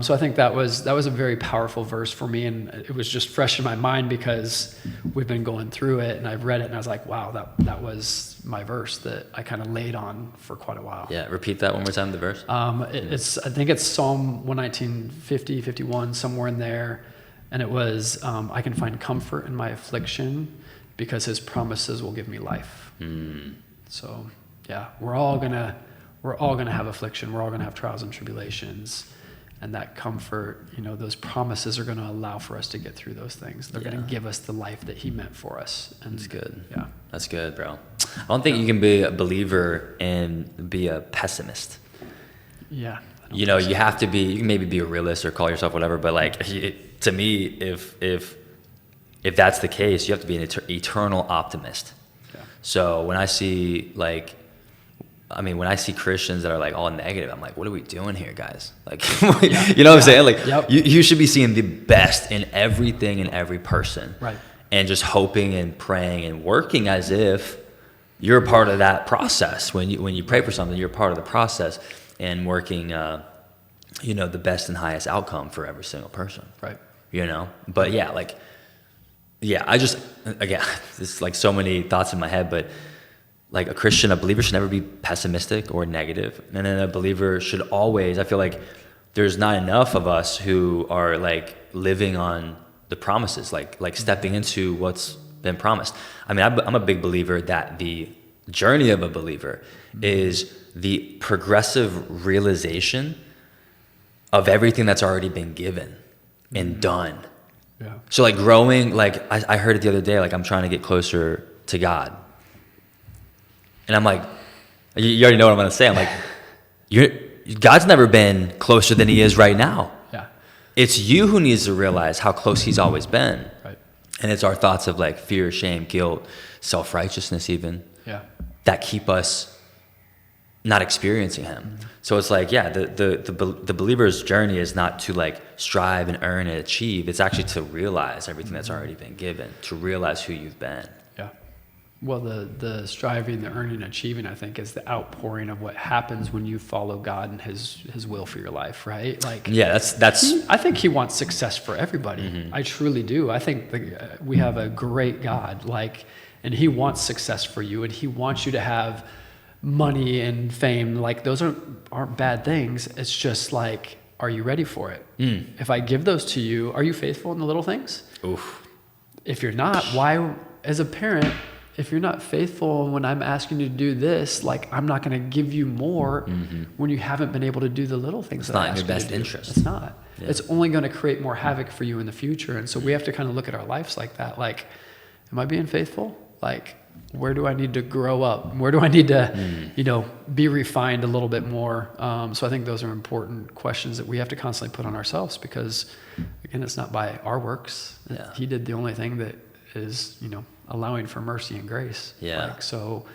So I think that was a very powerful verse for me, and it was just fresh in my mind because we've been going through it, and I've read it, and I was like, wow, that was my verse that I kind of laid on for quite a while. Yeah, repeat that one more time, the verse. I think it's Psalm 119, 50, 51, somewhere in there, and it was, I can find comfort in my affliction because his promises will give me life. So yeah, we're all gonna have affliction. We're all gonna have trials and tribulations. And that comfort, those promises are going to allow for us to get through those things. They're going to give us the life that he meant for us. And that's good. Yeah. That's good, bro. I don't think you can be a believer and be a pessimist. Yeah. You have to be, you can maybe be a realist or call yourself whatever, but like, to me, if that's the case, you have to be an eternal optimist. Yeah. So when I see when I see Christians that are like all negative, I'm like, what are we doing here, guys? Like, you know what I'm saying? Like, you should be seeing the best in everything and every person. Right. And just hoping and praying and working as if you're a part of that process. When you pray for something, you're part of the process and working, the best and highest outcome for every single person. Right. But I just, again, there's like so many thoughts in my head, but like a believer should never be pessimistic or negative. And then a believer should always, I feel like there's not enough of us who are like living on the promises, like stepping into what's been promised. I mean, I'm a big believer that the journey of a believer is the progressive realization of everything that's already been given and done. Yeah. So like growing, like I heard it the other day, like I'm trying to get closer to God. And I'm like, you already know what I'm going to say. I'm like, God's never been closer than he is right now. Yeah. It's you who needs to realize how close he's always been. Right. And it's our thoughts of like fear, shame, guilt, self-righteousness even that keep us not experiencing him. So it's like, the believer's journey is not to like strive and earn and achieve. It's actually to realize everything that's already been given, to realize who you've been. Yeah. Well, the striving, the earning, achieving, I think, is the outpouring of what happens when you follow God and his will for your life, right? Like, that's. I think he wants success for everybody. I truly do. I think we have a great God, like, and he wants success for you, and he wants you to have money and fame. Like, those aren't bad things. It's just like, are you ready for it? If I give those to you, are you faithful in the little things? Oof. If you're not, why, as a parent, if you're not faithful when I'm asking you to do this, like, I'm not going to give you more when you haven't been able to do the little things. It's not in your best interest. It's not. Yeah. It's only going to create more havoc for you in the future. And so we have to kind of look at our lives like that. Like, am I being faithful? Like, where do I need to grow up? Where do I need to, be refined a little bit more? So I think those are important questions that we have to constantly put on ourselves, because, again, it's not by our works. Yeah. He did the only thing that is, allowing for mercy and grace. Yeah. Like, so,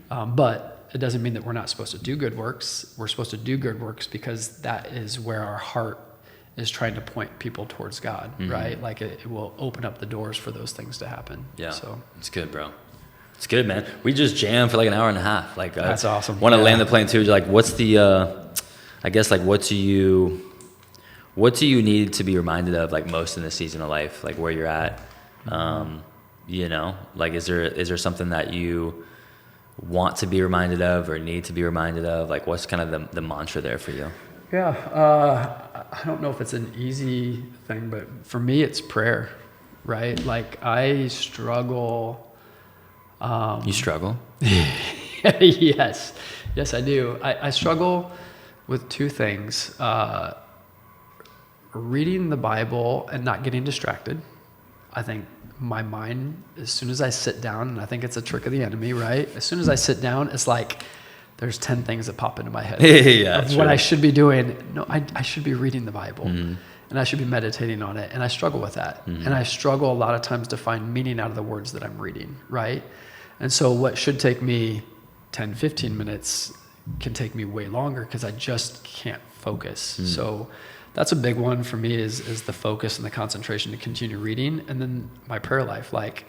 but it doesn't mean that we're not supposed to do good works. We're supposed to do good works because that is where our heart is trying to point people towards God, right? Like, it will open up the doors for those things to happen. Yeah. So it's good, bro. It's good, man. We just jammed for like an hour and a half. Like, that's awesome. Want to land the plane too. Like, what's the, I guess, like, what do you need to be reminded of, like, most in this season of life, like where you're at? Like, is there something that you want to be reminded of or need to be reminded of? Like, what's kind of the mantra there for you? Yeah. I don't know if it's an easy thing, but for me, it's prayer, right? Like, I struggle. You struggle? Yes, I do. I struggle with two things. Reading the Bible and not getting distracted. I think my mind, as soon as I sit down, and I think it's a trick of the enemy, right? As soon as I sit down, it's like there's 10 things that pop into my head of what I should be doing. No, I should be reading the Bible, and I should be meditating on it, and I struggle with that. And I struggle a lot of times to find meaning out of the words that I'm reading, right? And so what should take me 10, 15 minutes can take me way longer because I just can't focus. So that's a big one for me is the focus and the concentration to continue reading. And then my prayer life, like,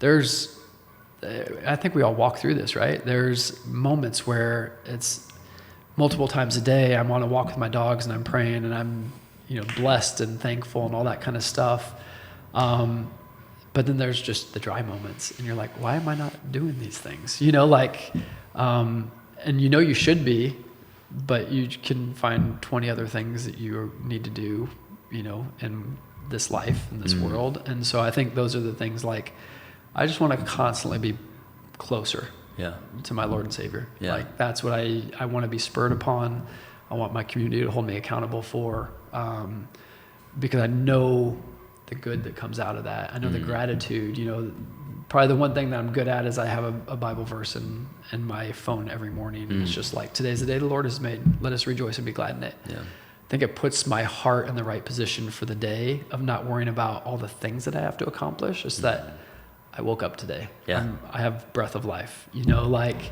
I think we all walk through this, right? There's moments where it's multiple times a day. I'm on a walk with my dogs and I'm praying and I'm, blessed and thankful and all that kind of stuff. But then there's just the dry moments and you're like, why am I not doing these things? And you should be, but you can find 20 other things that you need to do, in this life, in this world. And so I think those are the things, like, I just want to constantly be closer to my Lord and Savior. Yeah. Like, that's what I want to be spurred upon. I want my community to hold me accountable for, because I know the good that comes out of that. I know the gratitude, probably the one thing that I'm good at is I have a Bible verse in my phone every morning. And it's just like, today's the day the Lord has made. Let us rejoice and be glad in it. Yeah. I think it puts my heart in the right position for the day of not worrying about all the things that I have to accomplish. It's that I woke up today. Yeah. I have breath of life. Like,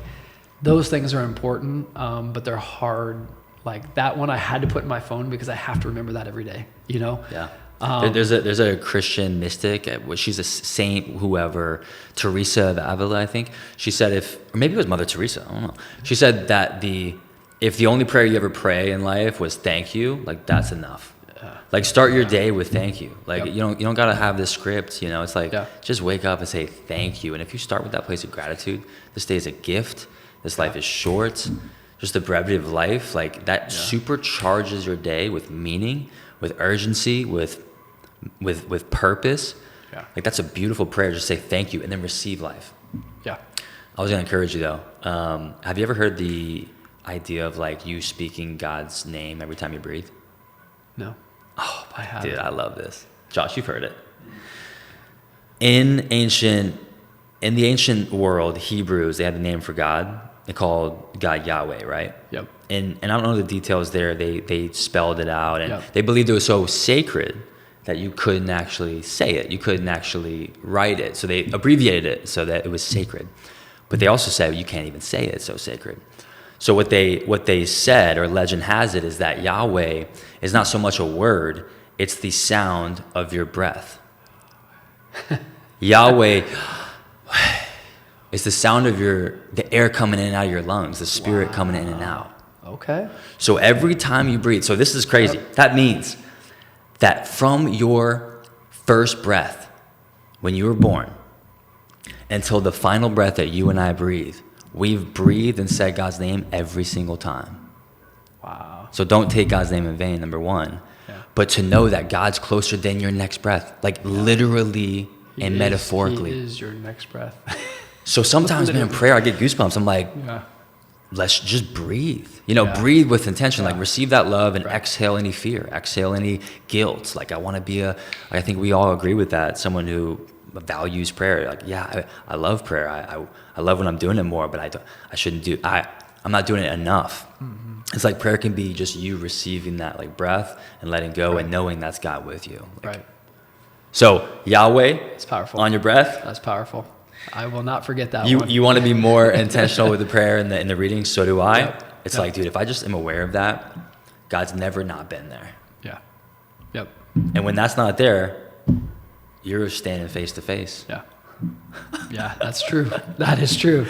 those things are important, but they're hard. Like, that one I had to put in my phone because I have to remember that every day, Yeah. There's a Christian mystic, she's a saint, whoever, Teresa of Avila, I think. She said or maybe it was Mother Teresa, I don't know. She said that if the only prayer you ever pray in life was thank you, like, that's enough. Like, start your day with thank you. Like, you don't gotta have this script, it's like, just wake up and say thank you. And if you start with that place of gratitude, this day is a gift, this life is short, just the brevity of life, like, that supercharges your day with meaning, with urgency, with purpose. Yeah. Like, that's a beautiful prayer. Just say thank you and then receive life. Yeah. I was gonna encourage you though. Have you ever heard the idea of, like, you speaking God's name every time you breathe? No. Oh, I have. Dude, I love this. Josh, you've heard it. In the ancient world, Hebrews, they had a name for God. They called God Yahweh, right? Yep. And I don't know the details there. They spelled it out, and they believed it was so sacred that you couldn't actually say it. You couldn't actually write it. So they abbreviated it so that it was sacred. But they also said you can't even say it, it's so sacred. So what they said, or legend has it, is that Yahweh is not so much a word, it's the sound of your breath. Yahweh is the sound of the air coming in and out of your lungs, the spirit coming in and out. Okay. So every time you breathe, so this is crazy. Yep. That means that from your first breath, when you were born, until the final breath that you and I breathe, we've breathed and said God's name every single time. Wow. So don't take God's name in vain, number one. Yeah. But to know that God's closer than your next breath, like literally and metaphorically. He is your next breath. So sometimes, man, in prayer, I get goosebumps. I'm like, let's just breathe. Breathe with intention. Like receive that love and exhale any fear, exhale any guilt. Like I want to be I think we all agree with that. Someone who values prayer. Like, I love prayer. I love when I'm doing it more, but I'm not doing it enough. Mm-hmm. It's like prayer can be just you receiving that like breath and letting go and knowing that's God with you. Like, right. So Yahweh, it's powerful. On your breath. That's powerful. I will not forget that one. You want to be more intentional with the prayer and the reading. So do I. Yep. It's like, dude, if I just am aware of that, God's never not been there. Yeah. Yep. And when that's not there, you're standing face to face. Yeah. Yeah, that's true. That is true.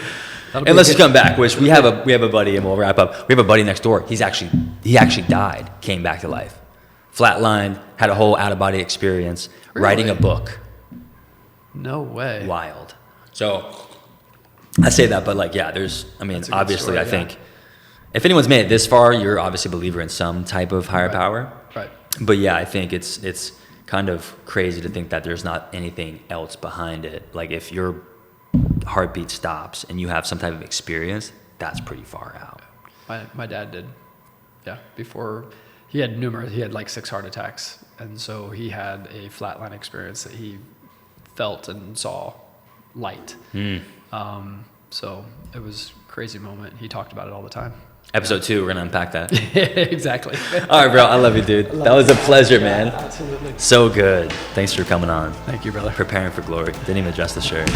And let's just come back, which we have a buddy, and we'll wrap up. We have a buddy next door. He actually died, came back to life. Flatlined, had a whole out-of-body experience, writing a book. No way. Wild. So I say that, but obviously, I think if anyone's made it this far, you're obviously a believer in some type of higher power. Right. But yeah, I think it's kind of crazy to think that there's not anything else behind it. Like if your heartbeat stops and you have some type of experience, that's pretty far out. My dad did. Yeah. Before he had like 6 heart attacks. And so he had a flatline experience that he felt and saw light. So it was a crazy moment. He talked about it all the time. Episode 2, we're going to unpack that. Exactly. All right, bro. I love you, dude. That was a pleasure, man. Absolutely. So good. Thanks for coming on. Thank you, brother. Preparing for glory. Didn't even adjust the shirt.